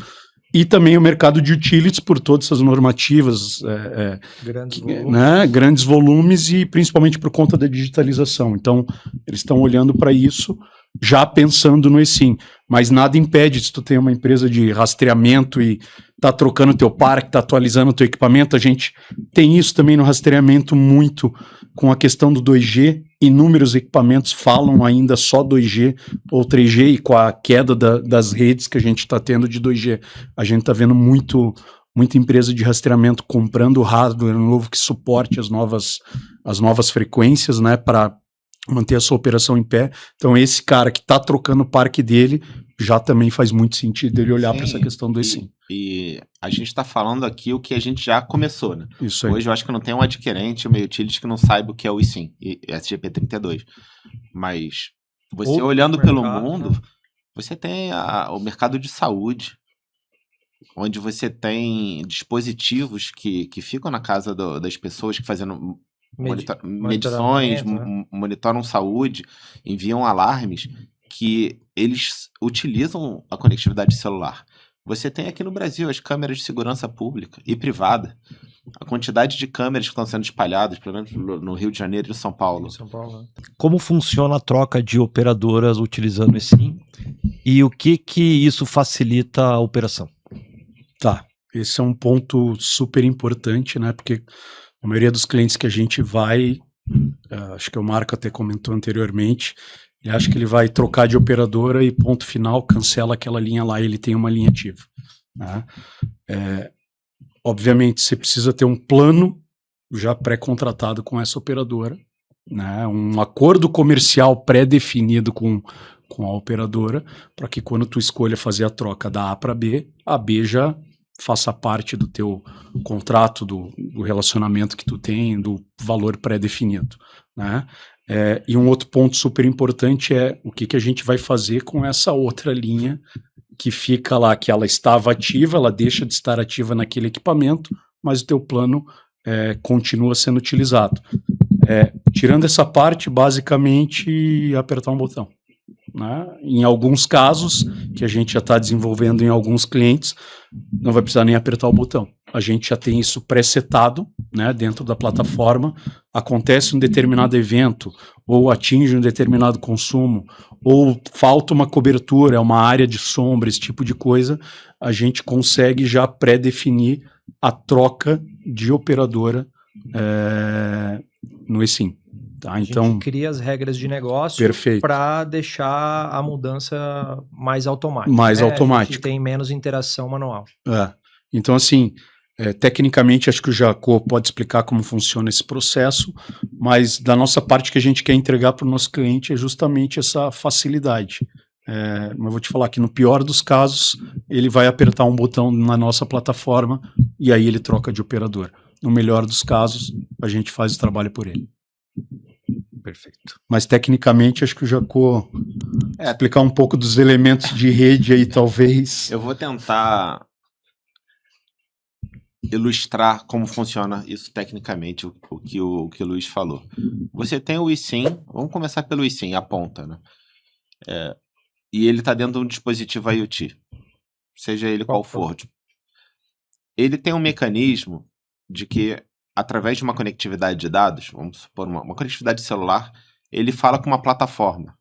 [SPEAKER 2] E também o mercado de utilities, por todas essas normativas, grandes volumes, e principalmente por conta da digitalização. Então, eles estão olhando para isso, já pensando no eSIM. Mas nada impede, se tu tem uma empresa de rastreamento e está trocando teu parque, está atualizando o teu equipamento, a gente tem isso também no rastreamento muito com a questão do 2G. Inúmeros equipamentos falam ainda só 2G ou 3G, e com a queda das redes que a gente está tendo de 2G, a gente está vendo muito muita empresa de rastreamento comprando hardware novo que suporte as novas frequências, né, para manter a sua operação em pé. Então esse cara que está trocando o parque dele, já também faz muito sentido ele olhar para essa questão do eSIM.
[SPEAKER 1] E a gente está falando aqui o que a gente já começou, né?
[SPEAKER 2] Isso aí.
[SPEAKER 1] Hoje eu acho que não tem um adquirente, uma utility que não saiba o que é o eSIM, SGP32. Mas você olhando pelo mundo, né? Você tem o mercado de saúde, onde você tem dispositivos que ficam na casa das pessoas que fazendo medições, né? Monitoram saúde, enviam alarmes, que eles utilizam a conectividade celular. Você tem aqui no Brasil as câmeras de segurança pública e privada. A quantidade de câmeras que estão sendo espalhadas, pelo menos no Rio de Janeiro e em São Paulo.
[SPEAKER 4] Como funciona a troca de operadoras utilizando eSIM e o que isso facilita a operação?
[SPEAKER 2] Tá, esse é um ponto super importante, né? Porque a maioria dos clientes que a gente vai, acho que o Marco até comentou anteriormente, ele acha que ele vai trocar de operadora e ponto final, cancela aquela linha lá e ele tem uma linha ativa, né? Obviamente, você precisa ter um plano já pré-contratado com essa operadora, né? Um acordo comercial pré-definido com a operadora, para que quando tu escolha fazer a troca da A para B, a B já faça parte do teu contrato, do relacionamento que tu tem, do valor pré-definido, né? E um outro ponto super importante é o que a gente vai fazer com essa outra linha que fica lá, que ela estava ativa, ela deixa de estar ativa naquele equipamento, mas o teu plano continua sendo utilizado. Tirando essa parte, basicamente, apertar um botão, né? Em alguns casos, que a gente já está desenvolvendo em alguns clientes, não vai precisar nem apertar o botão. A gente já tem isso pré-setado, né, dentro da plataforma. Acontece um determinado evento, ou atinge um determinado consumo, ou falta uma cobertura, é uma área de sombra, esse tipo de coisa, a gente consegue já pré-definir a troca de operadora no eSIM. Tá, então,
[SPEAKER 3] a gente cria as regras de negócio para deixar a mudança mais automática. A gente tem menos interação manual.
[SPEAKER 2] Então, assim, tecnicamente, acho que o Jacó pode explicar como funciona esse processo, mas da nossa parte, que a gente quer entregar para o nosso cliente é justamente essa facilidade. Mas eu vou te falar que no pior dos casos, ele vai apertar um botão na nossa plataforma e aí ele troca de operador. No melhor dos casos, a gente faz o trabalho por ele.
[SPEAKER 4] Perfeito.
[SPEAKER 2] Mas tecnicamente, acho que o Jacó explicar um pouco dos elementos de rede aí, talvez.
[SPEAKER 1] Eu vou tentar ilustrar como funciona isso tecnicamente, o que o Luiz falou. Você tem o eSIM, vamos começar pelo eSIM, a ponta, né? E ele está dentro de um dispositivo IoT, seja ele qual for. Ele tem um mecanismo de que, através de uma conectividade de dados, vamos supor uma conectividade celular, ele fala com uma plataforma.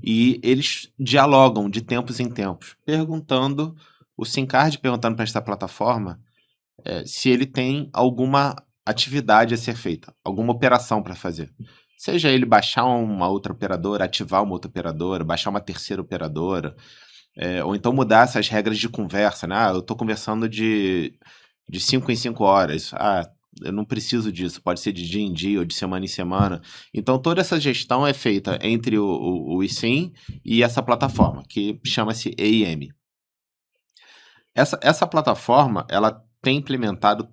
[SPEAKER 1] E eles dialogam de tempos em tempos, perguntando, o SIM card perguntando para esta plataforma se ele tem alguma atividade a ser feita, alguma operação para fazer. Seja ele baixar uma outra operadora, ativar uma outra operadora, baixar uma terceira operadora, ou então mudar essas regras de conversa, né? Eu estou conversando de 5 em 5 horas. Eu não preciso disso, pode ser de dia em dia ou de semana em semana. Então toda essa gestão é feita entre o eSIM e essa plataforma, que chama-se AIM. Essa plataforma, ela tem implementado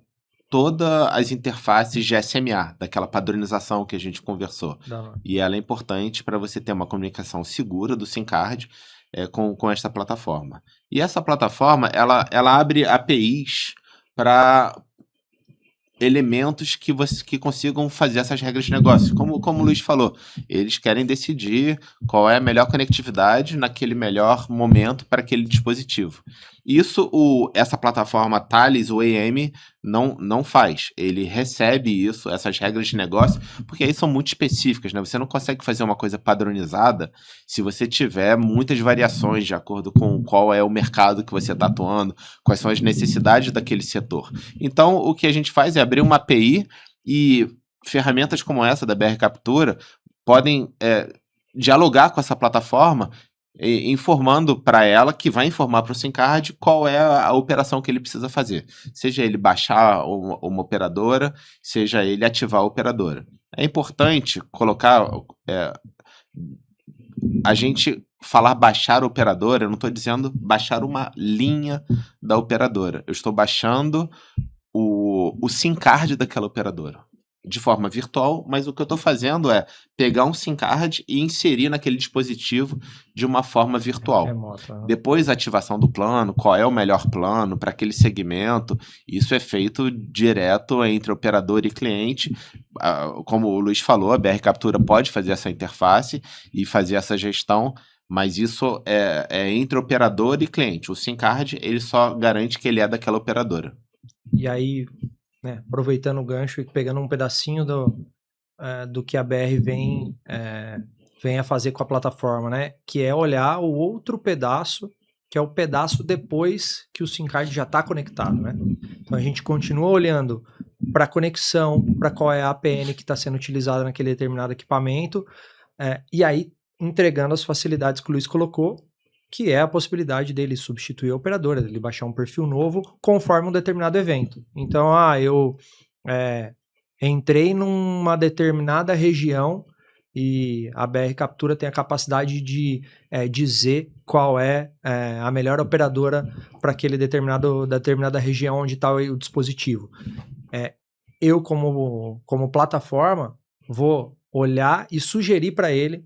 [SPEAKER 1] todas as interfaces de SMA, daquela padronização que a gente conversou. E ela é importante para você ter uma comunicação segura do SIM card com esta plataforma. E essa plataforma, ela abre APIs para elementos que consigam fazer essas regras de negócio. Como o Luiz falou, eles querem decidir qual é a melhor conectividade naquele melhor momento para aquele dispositivo. Isso essa plataforma Thales, o AIM, não faz. Ele recebe isso, essas regras de negócio, porque aí são muito específicas, né? Você não consegue fazer uma coisa padronizada se você tiver muitas variações de acordo com qual é o mercado que você está atuando, quais são as necessidades daquele setor. Então, o que a gente faz é abrir uma API e ferramentas como essa da BR Captura podem dialogar com essa plataforma informando para ela, que vai informar para o SIM card qual é a operação que ele precisa fazer. Seja ele baixar uma operadora, seja ele ativar a operadora. É importante colocar... a gente falar baixar a operadora, eu não estou dizendo baixar uma linha da operadora. Eu estou baixando o SIM card daquela operadora de forma virtual, mas o que eu estou fazendo é pegar um SIM card e inserir naquele dispositivo de uma forma virtual.
[SPEAKER 3] Remota.
[SPEAKER 1] Depois a ativação do plano, qual é o melhor plano para aquele segmento, isso é feito direto entre operador e cliente. Como o Luiz falou, a BR Captura pode fazer essa interface e fazer essa gestão, mas isso é entre operador e cliente. O SIM card, ele só garante que ele é daquela operadora.
[SPEAKER 3] E aí, né, aproveitando o gancho e pegando um pedacinho do que a BR vem a fazer com a plataforma, né, que é olhar o outro pedaço, que é o pedaço depois que o SIM card já está conectado, né? Então a gente continua olhando para a conexão, para qual é a APN que está sendo utilizada naquele determinado equipamento, e aí entregando as facilidades que o Luiz colocou, que é a possibilidade dele substituir a operadora, dele baixar um perfil novo conforme um determinado evento. Então, eu entrei numa determinada região e a BR Captura tem a capacidade de dizer qual é a melhor operadora para aquele determinada região onde está o dispositivo. Eu, como plataforma, vou olhar e sugerir para ele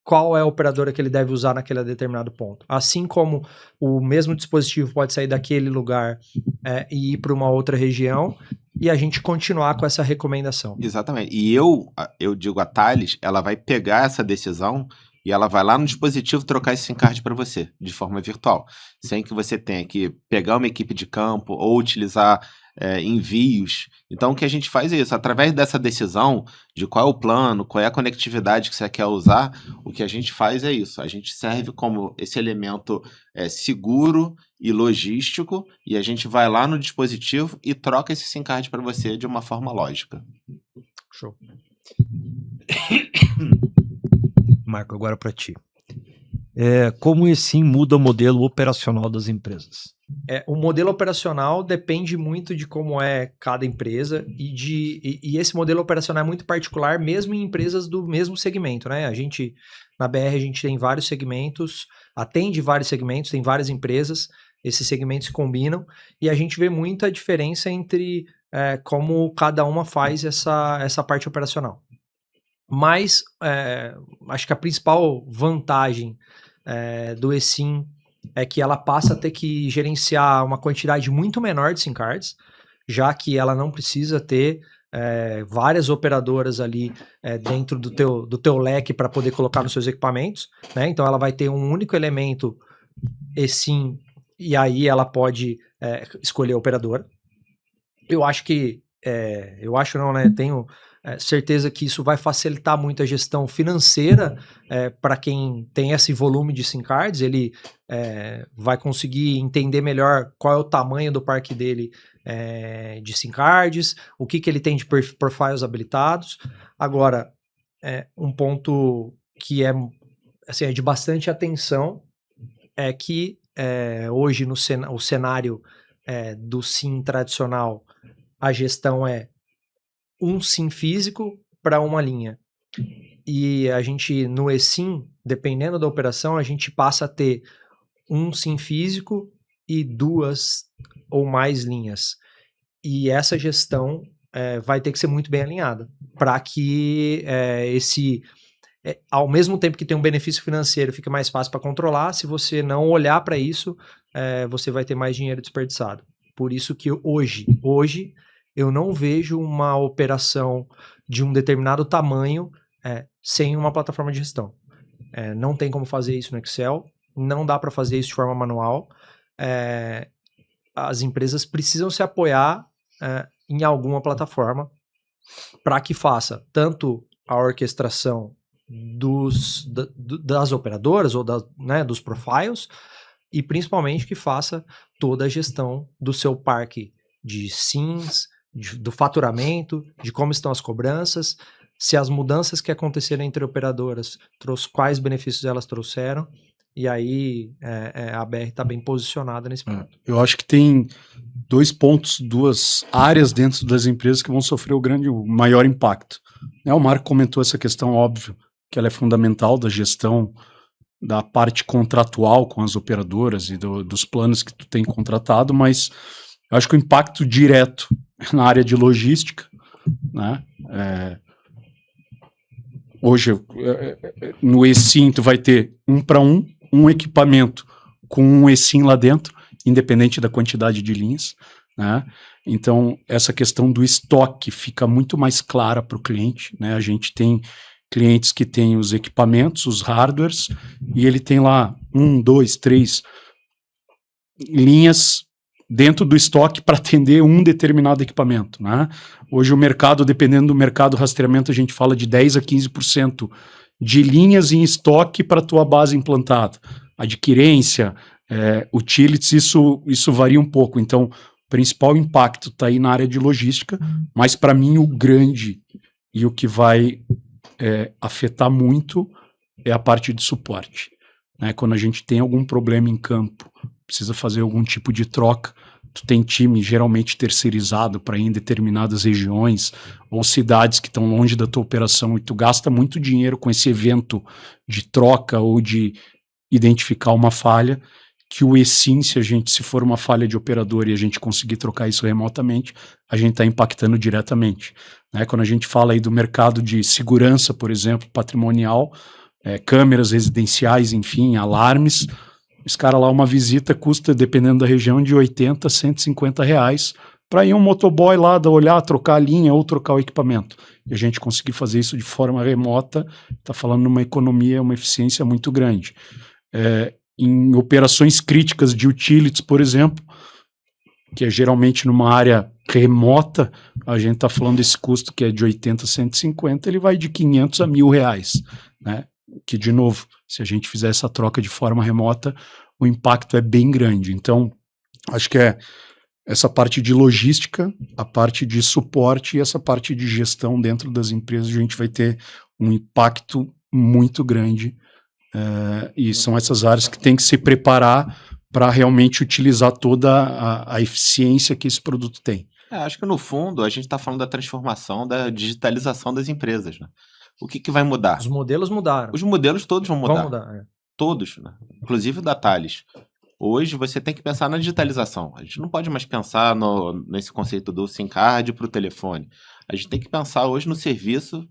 [SPEAKER 3] qual é a operadora que ele deve usar naquele determinado ponto. Assim como o mesmo dispositivo pode sair daquele lugar e ir para uma outra região e a gente continuar com essa recomendação.
[SPEAKER 1] Exatamente. E eu digo, a Thales, ela vai pegar essa decisão e ela vai lá no dispositivo trocar esse SIM card para você, de forma virtual, sem que você tenha que pegar uma equipe de campo ou utilizar envios. Então, o que a gente faz é isso. Através dessa decisão de qual é o plano, qual é a conectividade que você quer usar, o que a gente faz é isso. A gente serve como esse elemento seguro e logístico, e a gente vai lá no dispositivo e troca esse SIM card para você de uma forma lógica.
[SPEAKER 3] Show. Marco, agora para ti.
[SPEAKER 4] Como o eSIM muda o modelo operacional das empresas?
[SPEAKER 3] O modelo operacional depende muito de como é cada empresa e esse modelo operacional é muito particular mesmo em empresas do mesmo segmento, né? Na BR a gente tem vários segmentos, atende vários segmentos, tem várias empresas, esses segmentos se combinam e a gente vê muita diferença entre como cada uma faz essa parte operacional. Mas acho que a principal vantagem do eSIM é que ela passa a ter que gerenciar uma quantidade muito menor de SIM cards, já que ela não precisa ter várias operadoras ali dentro do teu leque para poder colocar nos seus equipamentos, né? Então ela vai ter um único elemento eSIM e aí ela pode escolher a operadora. Eu acho que, tenho certeza que isso vai facilitar muito a gestão financeira para quem tem esse volume de SIM cards, ele vai conseguir entender melhor qual é o tamanho do parque dele de SIM cards, o que ele tem de profiles habilitados. Agora, um ponto que é de bastante atenção é que hoje o cenário do SIM tradicional, a gestão é um SIM físico para uma linha. E a gente, no eSIM, dependendo da operação, a gente passa a ter um SIM físico e 2 ou mais linhas. E essa gestão vai ter que ser muito bem alinhada para que ao mesmo tempo que tem um benefício financeiro, fica mais fácil para controlar. Se você não olhar para isso, você vai ter mais dinheiro desperdiçado. Por isso que hoje eu não vejo uma operação de um determinado tamanho sem uma plataforma de gestão. Não tem como fazer isso no Excel, não dá para fazer isso de forma manual. As empresas precisam se apoiar em alguma plataforma para que faça tanto a orquestração das operadoras ou dos profiles e principalmente que faça toda a gestão do seu parque de SIMs, do faturamento, de como estão as cobranças, se as mudanças que aconteceram entre operadoras, quais benefícios elas trouxeram, e aí a BR está bem posicionada nesse ponto.
[SPEAKER 2] Eu acho que tem 2 pontos, 2 áreas dentro das empresas que vão sofrer o maior impacto. O Marco comentou essa questão, óbvio, que ela é fundamental da gestão da parte contratual com as operadoras e dos planos que tu tem contratado, mas eu acho que o impacto direto na área de logística, né? Hoje, no eSIM, tu vai ter 1 para 1, um equipamento com um eSIM lá dentro, independente da quantidade de linhas, né? Então, essa questão do estoque fica muito mais clara para o cliente, né? A gente tem clientes que têm os equipamentos, os hardwares, e ele tem lá 1, 2, 3 linhas dentro do estoque para atender um determinado equipamento, né? Hoje o mercado, dependendo do mercado rastreamento, a gente fala de 10 a 15% de linhas em estoque para a tua base implantada. Adquirência, utilities, isso varia um pouco. Então, o principal impacto está aí na área de logística, mas para mim o grande e o que vai afetar muito é a parte de suporte, né? Quando a gente tem algum problema em campo, precisa fazer algum tipo de troca, tu tem time geralmente terceirizado para ir em determinadas regiões ou cidades que estão longe da tua operação e tu gasta muito dinheiro com esse evento de troca ou de identificar uma falha, que o eSIM, se for uma falha de operador e a gente conseguir trocar isso remotamente, a gente está impactando diretamente, né? Quando a gente fala aí do mercado de segurança, por exemplo, patrimonial, câmeras residenciais, enfim, alarmes, esse cara lá, uma visita custa, dependendo da região, de 80 a 150 reais para ir um motoboy lá, olhar, trocar a linha ou trocar o equipamento. E a gente conseguir fazer isso de forma remota, está falando numa economia, uma eficiência muito grande. Em operações críticas de utilities, por exemplo, que é geralmente numa área remota, a gente está falando desse custo que é de 80 a 150, ele vai de 500 a R$1.000, né? Que, de novo, se a gente fizer essa troca de forma remota, o impacto é bem grande. Então, acho que essa parte de logística, a parte de suporte e essa parte de gestão dentro das empresas, a gente vai ter um impacto muito grande. E são essas áreas que tem que se preparar para realmente utilizar toda a eficiência que esse produto tem.
[SPEAKER 1] Acho que, no fundo, a gente está falando da transformação, da digitalização das empresas, né? O que vai mudar?
[SPEAKER 3] Os modelos mudaram.
[SPEAKER 1] Os modelos todos vão mudar.
[SPEAKER 3] Vão mudar,
[SPEAKER 1] Todos, né? Inclusive o da Thales. Hoje você tem que pensar na digitalização. A gente não pode mais pensar nesse conceito do SIM card para o telefone. A gente tem que pensar hoje no serviço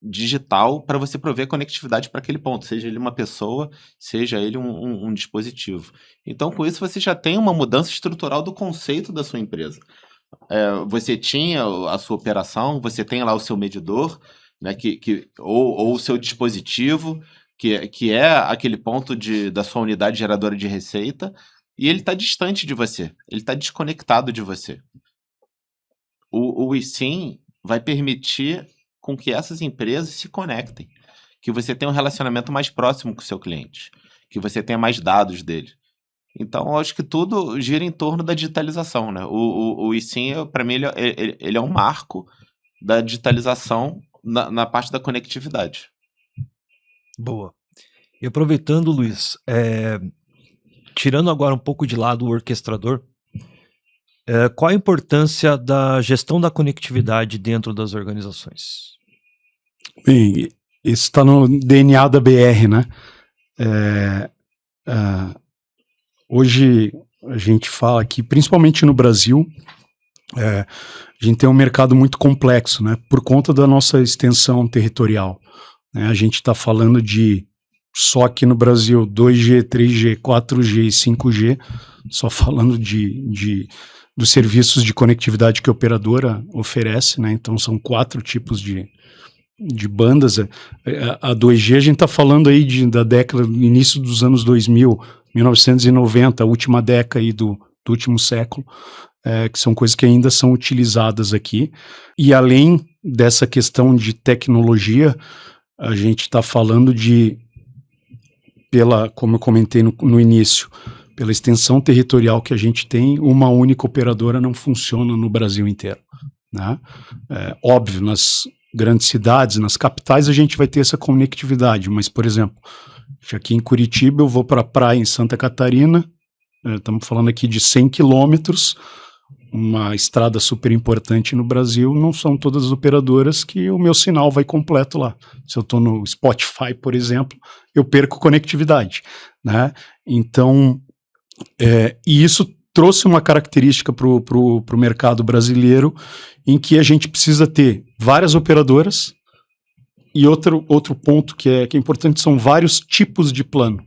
[SPEAKER 1] digital para você prover conectividade para aquele ponto, seja ele uma pessoa, seja ele um dispositivo. Então, com isso, você já tem uma mudança estrutural do conceito da sua empresa. Você tinha a sua operação, você tem lá o seu medidor, né, ou o seu dispositivo, que é aquele ponto da sua unidade geradora de receita, e ele está distante de você, ele está desconectado de você. O eSIM vai permitir com que essas empresas se conectem, que você tenha um relacionamento mais próximo com o seu cliente, que você tenha mais dados dele. Então, eu acho que tudo gira em torno da digitalização, né? O eSIM, para mim, ele é um marco da digitalização na parte da conectividade.
[SPEAKER 4] Boa. E aproveitando, Luiz, tirando agora um pouco de lado o orquestrador, qual a importância da gestão da conectividade dentro das organizações?
[SPEAKER 2] Bem, isso está no DNA da BR, né? Hoje a gente fala aqui, principalmente no Brasil, a gente tem um mercado muito complexo, né? Por conta da nossa extensão territorial, né? A gente está falando de, só aqui no Brasil, 2G, 3G, 4G e 5G, só falando dos serviços de conectividade que a operadora oferece, né? Então são 4 tipos de bandas. A 2G a gente está falando aí da década, início dos anos 2000, 1990, a última década aí do último século, que são coisas que ainda são utilizadas aqui. E além dessa questão de tecnologia, a gente está falando como eu comentei no início, pela extensão territorial que a gente tem, uma única operadora não funciona no Brasil inteiro, né? Óbvio, nas grandes cidades, nas capitais, a gente vai ter essa conectividade. Mas, por exemplo, aqui em Curitiba, eu vou para a praia em Santa Catarina, estamos falando aqui de 100 quilômetros, uma estrada super importante no Brasil, não são todas as operadoras que o meu sinal vai completo lá. Se eu estou no Spotify, por exemplo, eu perco conectividade, né? Então, e isso trouxe uma característica para o mercado brasileiro, em que a gente precisa ter várias operadoras, e outro ponto que é importante são vários tipos de plano.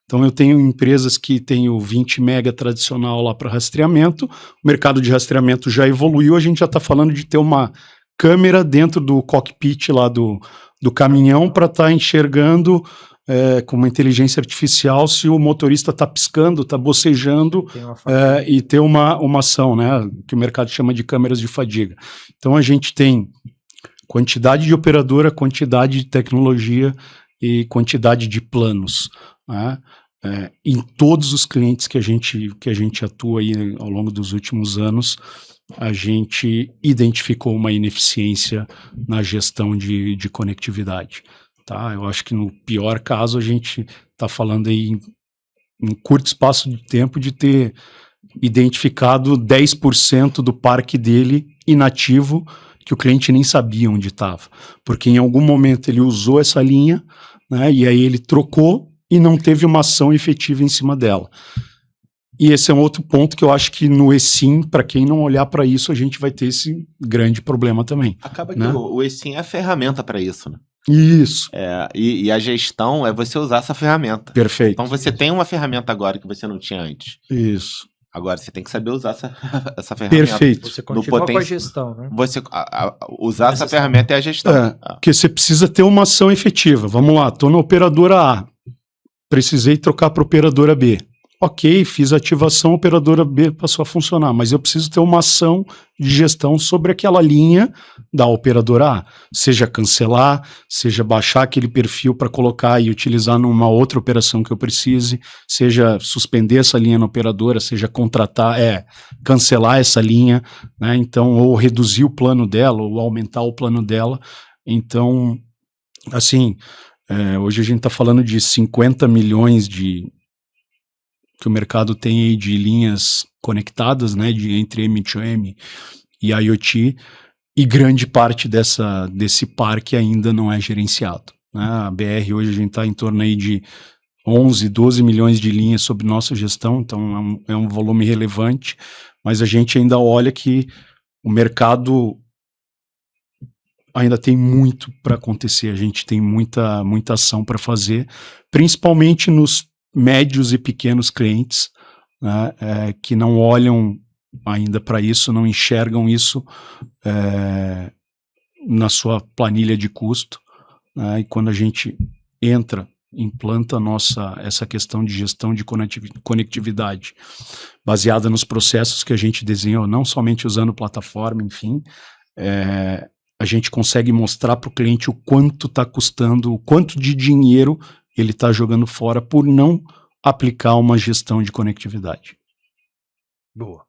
[SPEAKER 2] Então eu tenho empresas que têm o 20 mega tradicional lá para rastreamento, o mercado de rastreamento já evoluiu, a gente já está falando de ter uma câmera dentro do cockpit lá do caminhão para estar enxergando com uma inteligência artificial se o motorista está piscando, está bocejando e ter uma ação, né, que o mercado chama de câmeras de fadiga. Então a gente tem quantidade de operadora, quantidade de tecnologia e quantidade de planos, né? Em todos os clientes que a gente atua aí ao longo dos últimos anos, a gente identificou uma ineficiência na gestão de conectividade. Tá? Eu acho que no pior caso a gente está falando aí em curto espaço de tempo de ter identificado 10% do parque dele inativo que o cliente nem sabia onde estava, porque em algum momento ele usou essa linha, né, e aí ele trocou e não teve uma ação efetiva em cima dela. E esse é um outro ponto que eu acho que no eSIM, para quem não olhar para isso, a gente vai ter esse grande problema também.
[SPEAKER 1] Acaba
[SPEAKER 2] né?
[SPEAKER 1] que o eSIM é a ferramenta para isso, né?
[SPEAKER 2] Isso.
[SPEAKER 1] E a gestão é você usar essa ferramenta.
[SPEAKER 2] Perfeito.
[SPEAKER 1] Então você tem uma ferramenta agora que você não tinha antes.
[SPEAKER 2] Isso.
[SPEAKER 1] Agora você tem que saber usar essa ferramenta.
[SPEAKER 2] Perfeito.
[SPEAKER 3] Você continua com a gestão, né?
[SPEAKER 1] Você usar essa ferramenta é a gestão.
[SPEAKER 2] Porque você precisa ter uma ação efetiva. Vamos lá, estou na operadora A. Precisei trocar para a operadora B. Ok, fiz a ativação, a operadora B passou a funcionar, mas eu preciso ter uma ação de gestão sobre aquela linha da operadora A. Seja cancelar, seja baixar aquele perfil para colocar e utilizar numa outra operação que eu precise, seja suspender essa linha na operadora, seja contratar, cancelar essa linha, né? Então, ou reduzir o plano dela, ou aumentar o plano dela. Então, assim, hoje a gente está falando de 50 milhões que o mercado tem aí de linhas conectadas, né, entre M2M e IoT, e grande parte desse parque ainda não é gerenciado, né? A BR hoje a gente está em torno aí de 11, 12 milhões de linhas sob nossa gestão, então é um volume relevante, mas a gente ainda olha que o mercado ainda tem muito para acontecer, a gente tem muita ação para fazer, principalmente nos médios e pequenos clientes, né, que não olham ainda para isso, não enxergam isso na sua planilha de custo, né, e quando a gente implanta essa questão de gestão de conectividade baseada nos processos que a gente desenhou, não somente usando plataforma, enfim, a gente consegue mostrar para o cliente o quanto está custando, o quanto de dinheiro ele está jogando fora por não aplicar uma gestão de conectividade.
[SPEAKER 3] Boa.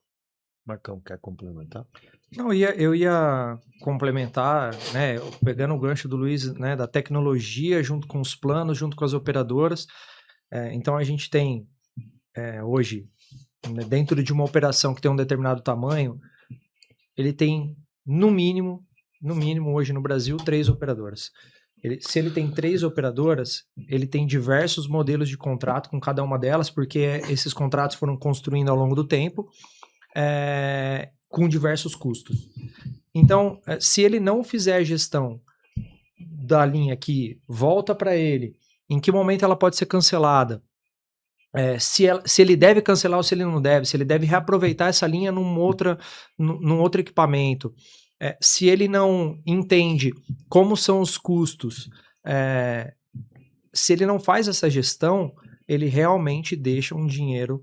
[SPEAKER 3] Marcão, quer complementar? Não, eu ia complementar, né, pegando o gancho do Luiz, né, da tecnologia junto com os planos, junto com as operadoras. Então a gente tem hoje, né, dentro de uma operação que tem um determinado tamanho, ele tem no mínimo hoje no Brasil 3 operadoras. Se ele tem 3 operadoras, ele tem diversos modelos de contrato com cada uma delas, porque esses contratos foram construindo ao longo do tempo, com diversos custos. Então, se ele não fizer a gestão da linha que volta para ele, em que momento ela pode ser cancelada, se ele deve cancelar ou se ele não deve, se ele deve reaproveitar essa linha num outro equipamento, se ele não entende como são os custos, se ele não faz essa gestão, ele realmente deixa um dinheiro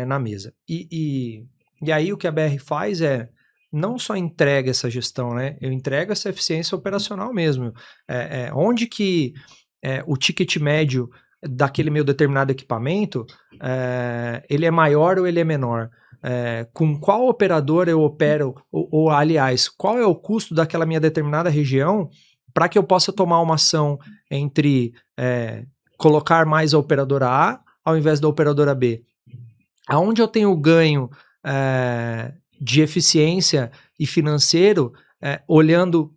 [SPEAKER 3] na mesa. E aí o que a BR faz não só entrega essa gestão, né? Eu entrego essa eficiência operacional mesmo. Onde que o ticket médio daquele meu determinado equipamento, ele é maior ou ele é menor? Com qual operador eu opero, ou aliás, qual é o custo daquela minha determinada região para que eu possa tomar uma ação entre colocar mais a operadora A ao invés da operadora B. Aonde eu tenho ganho de eficiência e financeiro, olhando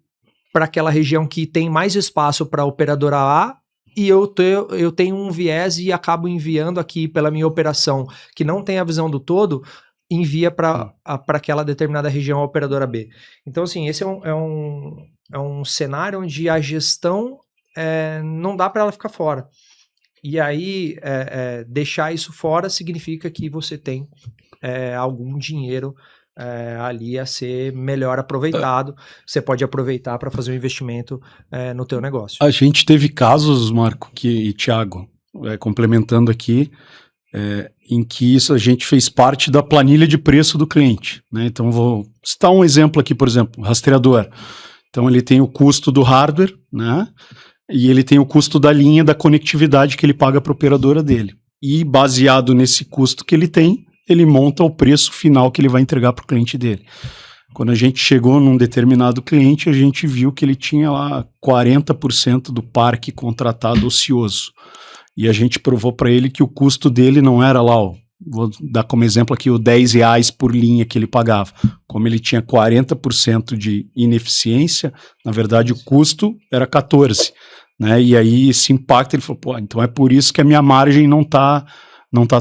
[SPEAKER 3] para aquela região que tem mais espaço para a operadora A, e eu tenho um viés e acabo enviando aqui pela minha operação, que não tem a visão do todo, envia para aquela determinada região a operadora B. Então, assim, esse é um cenário onde a gestão não dá para ela ficar fora. E aí, deixar isso fora significa que você tem algum dinheiro ali a ser melhor aproveitado. Você pode aproveitar para fazer um investimento no teu negócio.
[SPEAKER 2] A gente teve casos, Marco e Thiago, complementando aqui, em que isso a gente fez parte da planilha de preço do cliente, né? Então vou citar um exemplo aqui, por exemplo, rastreador. Então ele tem o custo do hardware, né? E ele tem o custo da linha da conectividade que ele paga para a operadora dele. E baseado nesse custo que ele tem, ele monta o preço final que ele vai entregar para o cliente dele. Quando a gente chegou num determinado cliente, a gente viu que ele tinha lá 40% do parque contratado ocioso. E a gente provou para ele que o custo dele não era lá, vou dar como exemplo aqui, o R$10 por linha que ele pagava. Como ele tinha 40% de ineficiência, na verdade o custo era 14%. Né? E aí esse impacto, ele falou, pô, então é por isso que a minha margem não tá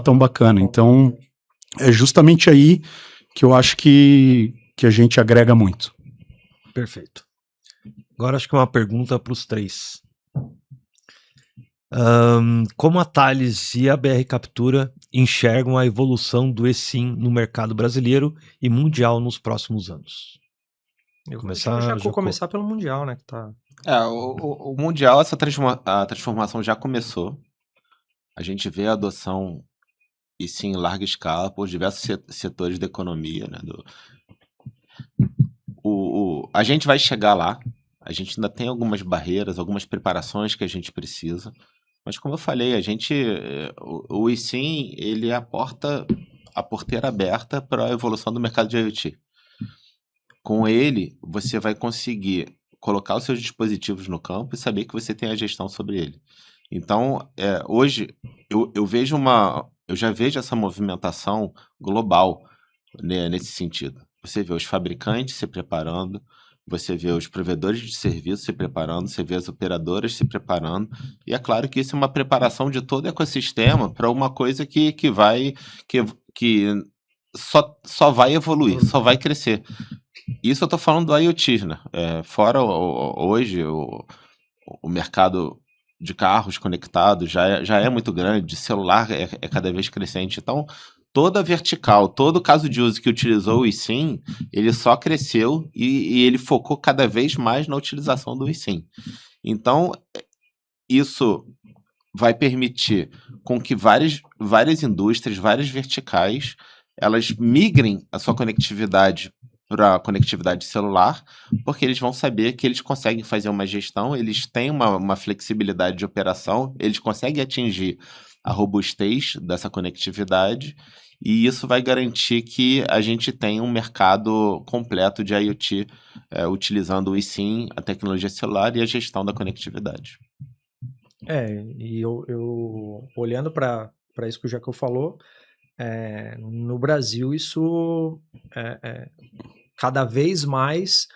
[SPEAKER 2] tão bacana. Então é justamente aí que eu acho que a gente agrega muito.
[SPEAKER 4] Perfeito. Agora acho que é uma pergunta para os três. Como a Thales e a BR Captura enxergam a evolução do eSIM no mercado brasileiro e mundial nos próximos anos?
[SPEAKER 3] Vou começar pelo Mundial, né? Que tá...
[SPEAKER 1] O Mundial, a transformação já começou. A gente vê a adoção eSIM em larga escala por diversos setores da economia, né? A gente vai chegar lá. A gente ainda tem algumas barreiras, algumas preparações que a gente precisa. Mas como eu falei, o eSIM, ele é a porteira aberta para a evolução do mercado de IoT. Com ele, você vai conseguir colocar os seus dispositivos no campo e saber que você tem a gestão sobre ele. Então, hoje, eu já vejo essa movimentação global, né, nesse sentido. Você vê os fabricantes se preparando, você vê os provedores de serviço se preparando, você vê as operadoras se preparando, e é claro que isso é uma preparação de todo o ecossistema para uma coisa que só vai evoluir, só vai crescer. Isso eu estou falando do IoT, né? Fora hoje o mercado de carros conectados já é muito grande, de celular é cada vez crescente. Então, toda vertical, todo caso de uso que utilizou o eSIM, ele só cresceu e ele focou cada vez mais na utilização do eSIM. Então, isso vai permitir com que várias indústrias, várias verticais, elas migrem a sua conectividade para a conectividade celular, porque eles vão saber que eles conseguem fazer uma gestão, eles têm uma flexibilidade de operação, eles conseguem atingir a robustez dessa conectividade, e isso vai garantir que a gente tenha um mercado completo de IoT utilizando o eSIM, a tecnologia celular e a gestão da conectividade.
[SPEAKER 3] E eu olhando para isso que o Jacó falou, no Brasil isso cada vez mais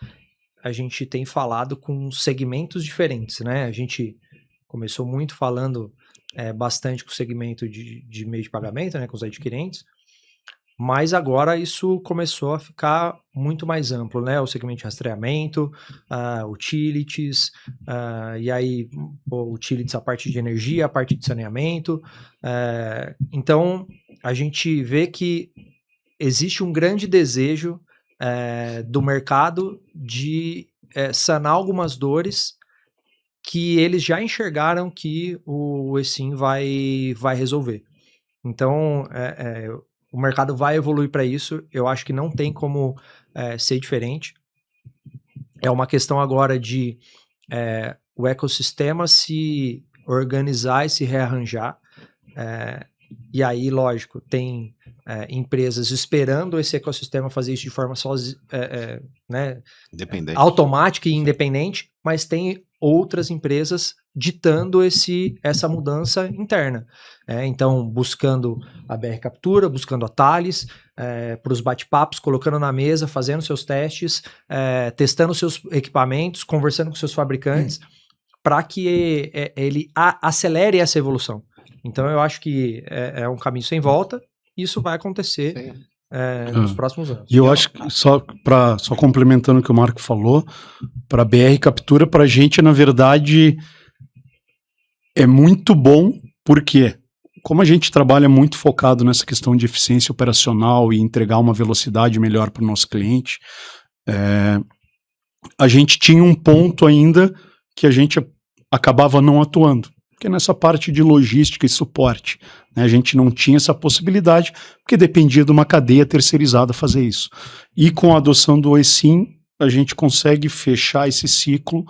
[SPEAKER 3] a gente tem falado com segmentos diferentes, né? A gente começou muito falando bastante com o segmento de meio de pagamento, né, com os adquirentes, mas agora isso começou a ficar muito mais amplo, né? O segmento de rastreamento, utilities, e aí utilities a parte de energia, a parte de saneamento. Então, a gente vê que existe um grande desejo do mercado de sanar algumas dores que eles já enxergaram que o eSIM vai resolver. Então, o mercado vai evoluir para isso. Eu acho que não tem como ser diferente. É uma questão agora de o ecossistema se organizar e se rearranjar. E aí, lógico, tem empresas esperando esse ecossistema fazer isso de forma né,
[SPEAKER 1] Independente.
[SPEAKER 3] automática e independente, mas tem outras empresas ditando essa mudança interna. Então, buscando a BR Captura, buscando a Thales, para os bate-papos, colocando na mesa, fazendo seus testes, testando seus equipamentos, conversando com seus fabricantes, para que ele acelere essa evolução. Então, eu acho que é um caminho sem volta, e isso vai acontecer nos próximos anos.
[SPEAKER 2] E eu acho que, só complementando o que o Marco falou, para a BR Captura, para a gente, na verdade, é muito bom, porque como a gente trabalha muito focado nessa questão de eficiência operacional e entregar uma velocidade melhor para o nosso cliente, a gente tinha um ponto ainda que a gente acabava não atuando, porque nessa parte de logística e suporte, né, a gente não tinha essa possibilidade, porque dependia de uma cadeia terceirizada fazer isso. E com a adoção do eSIM, a gente consegue fechar esse ciclo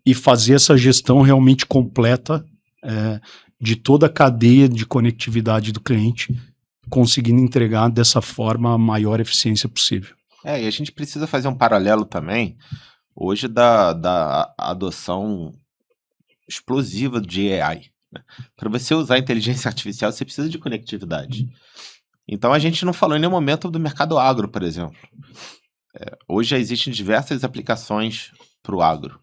[SPEAKER 2] e fazer essa gestão realmente completa de toda a cadeia de conectividade do cliente, conseguindo entregar dessa forma a maior eficiência possível.
[SPEAKER 1] E a gente precisa fazer um paralelo também, hoje, da adoção explosiva de AI. Né? Para você usar a inteligência artificial, você precisa de conectividade. Então, a gente não falou em nenhum momento do mercado agro, por exemplo. Hoje já existem diversas aplicações para o agro.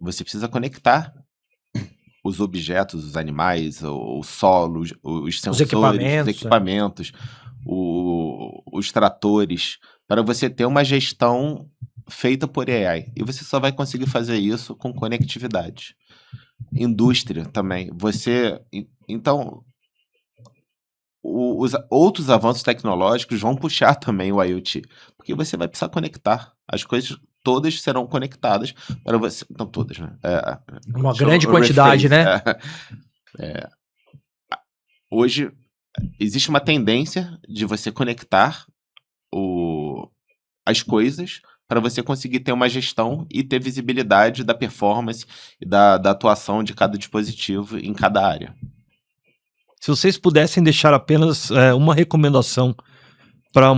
[SPEAKER 1] Você precisa conectar os objetos, os animais, o solo, os sensores, os equipamentos, os tratores, para você ter uma gestão feita por AI. E você só vai conseguir fazer isso com conectividade. Indústria também. Então, os outros avanços tecnológicos vão puxar também o IoT, porque você vai precisar conectar. As coisas todas serão conectadas para você. Não todas, né?
[SPEAKER 3] Uma grande quantidade, né?
[SPEAKER 1] Hoje existe uma tendência de você conectar as coisas para você conseguir ter uma gestão e ter visibilidade da performance e da atuação de cada dispositivo em cada área.
[SPEAKER 4] Se vocês pudessem deixar apenas uma recomendação para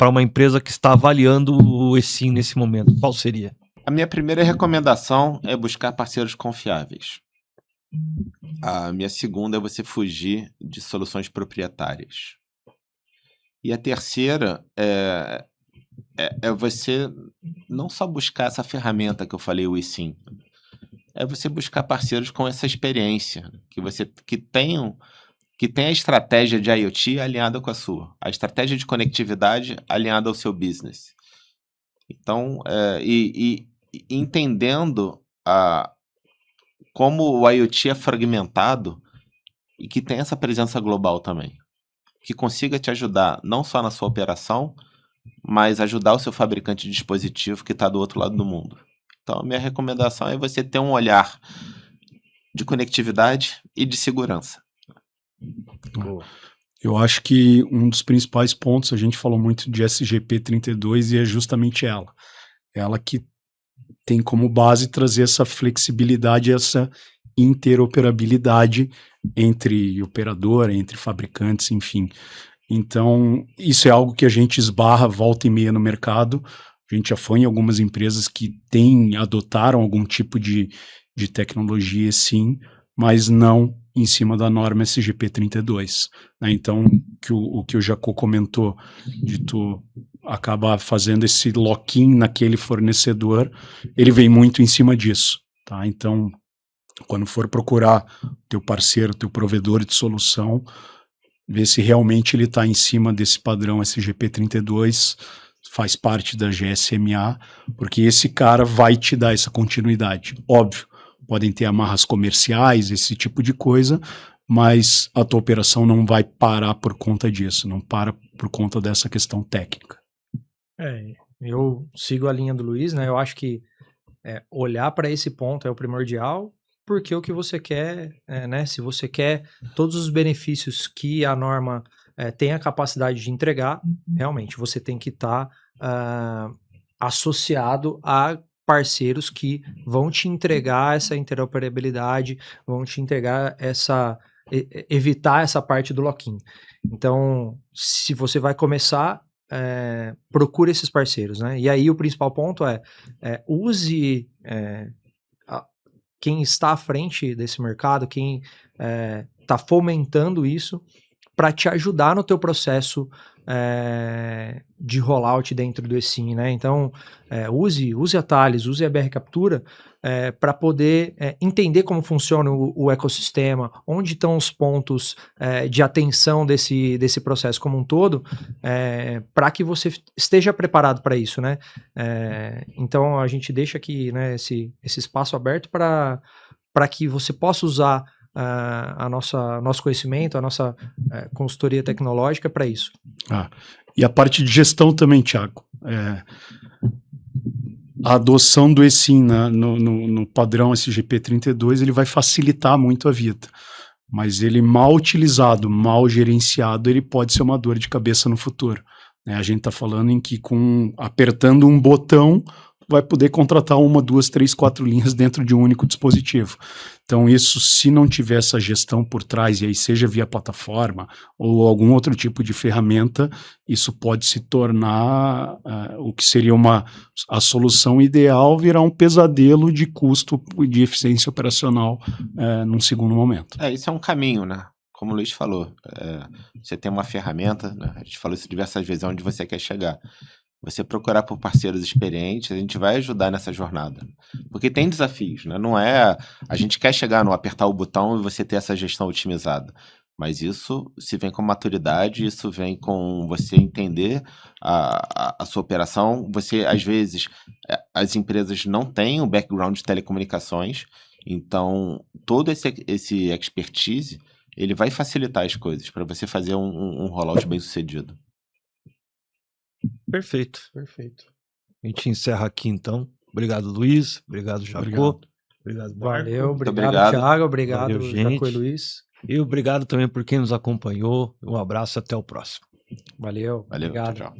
[SPEAKER 4] uma empresa que está avaliando o eSIM nesse momento, qual seria?
[SPEAKER 1] A minha primeira recomendação é buscar parceiros confiáveis. A minha segunda é você fugir de soluções proprietárias. E a terceira é você não só buscar essa ferramenta que eu falei, o eSIM, é você buscar parceiros com essa experiência, que tenham a estratégia de IoT alinhada com a sua, a estratégia de conectividade alinhada ao seu business. Então, entendendo como o IoT é fragmentado e que tem essa presença global também, que consiga te ajudar não só na sua operação, mas ajudar o seu fabricante de dispositivo que está do outro lado do mundo. Então, a minha recomendação é você ter um olhar de conectividade e de segurança.
[SPEAKER 3] Boa.
[SPEAKER 2] Eu acho que um dos principais pontos, a gente falou muito de SGP32 e é justamente ela. Ela que tem como base trazer essa flexibilidade, essa interoperabilidade entre operadora, entre fabricantes, enfim. Então, isso é algo que a gente esbarra volta e meia no mercado. A gente já foi em algumas empresas que adotaram algum tipo de tecnologia, sim, mas não em cima da norma SGP32. Né? Então, o que o Jacó comentou, de tu acabar fazendo esse lock-in naquele fornecedor, ele vem muito em cima disso. Tá? Então, quando for procurar teu parceiro, teu provedor de solução, ver se realmente ele está em cima desse padrão SGP32, faz parte da GSMA, porque esse cara vai te dar essa continuidade. Óbvio, podem ter amarras comerciais, esse tipo de coisa, mas a tua operação não vai parar por conta disso, não para por conta dessa questão técnica.
[SPEAKER 3] Eu sigo a linha do Luiz, né? Eu acho que olhar para esse ponto é o primordial, porque o que você quer, né? Se você quer todos os benefícios que a norma tem a capacidade de entregar, realmente você tem que estar associado a parceiros que vão te entregar essa interoperabilidade, vão te entregar evitar essa parte do lock-in. Então, se você vai começar, procure esses parceiros, né? E aí o principal ponto use quem está à frente desse mercado, quem está fomentando isso, para te ajudar no teu processo de rollout dentro do eSIM, né? Então, use a Thales, use a BR Captura para poder entender como funciona o ecossistema, onde estão os pontos de atenção desse processo como um todo, para que você esteja preparado para isso, né? Então, a gente deixa aqui, né, esse espaço aberto para que você possa usar nosso conhecimento, a nossa consultoria tecnológica para isso.
[SPEAKER 2] E a parte de gestão também, Thiago. A adoção do eSIM no padrão SGP32, ele vai facilitar muito a vida. Mas ele mal utilizado, mal gerenciado, ele pode ser uma dor de cabeça no futuro. A gente está falando em que apertando um botão, vai poder contratar 1, 2, 3, 4 linhas dentro de um único dispositivo. Então isso, se não tiver essa gestão por trás, e aí seja via plataforma ou algum outro tipo de ferramenta, isso pode se tornar o que seria a solução ideal, virar um pesadelo de custo e de eficiência operacional num segundo momento.
[SPEAKER 1] Isso é um caminho, né? Como o Luiz falou, você tem uma ferramenta, né? A gente falou isso diversas vezes, onde você quer chegar. Você procurar por parceiros experientes, a gente vai ajudar nessa jornada. Porque tem desafios, né? Não é... A gente quer chegar no apertar o botão e você ter essa gestão otimizada. Mas isso se vem com maturidade, isso vem com você entender a sua operação. Você, às vezes, as empresas não têm o background de telecomunicações, então todo esse expertise, ele vai facilitar as coisas para você fazer um rollout bem sucedido.
[SPEAKER 4] Perfeito. A gente encerra aqui então. Obrigado, Luiz. Obrigado, Jacó. Obrigado, Marco.
[SPEAKER 3] Valeu, obrigado, Thiago. Obrigado, Jacó e Luiz.
[SPEAKER 4] E obrigado também por quem nos acompanhou. Um abraço e até o próximo.
[SPEAKER 3] Valeu.
[SPEAKER 1] Obrigado.
[SPEAKER 3] Tchau.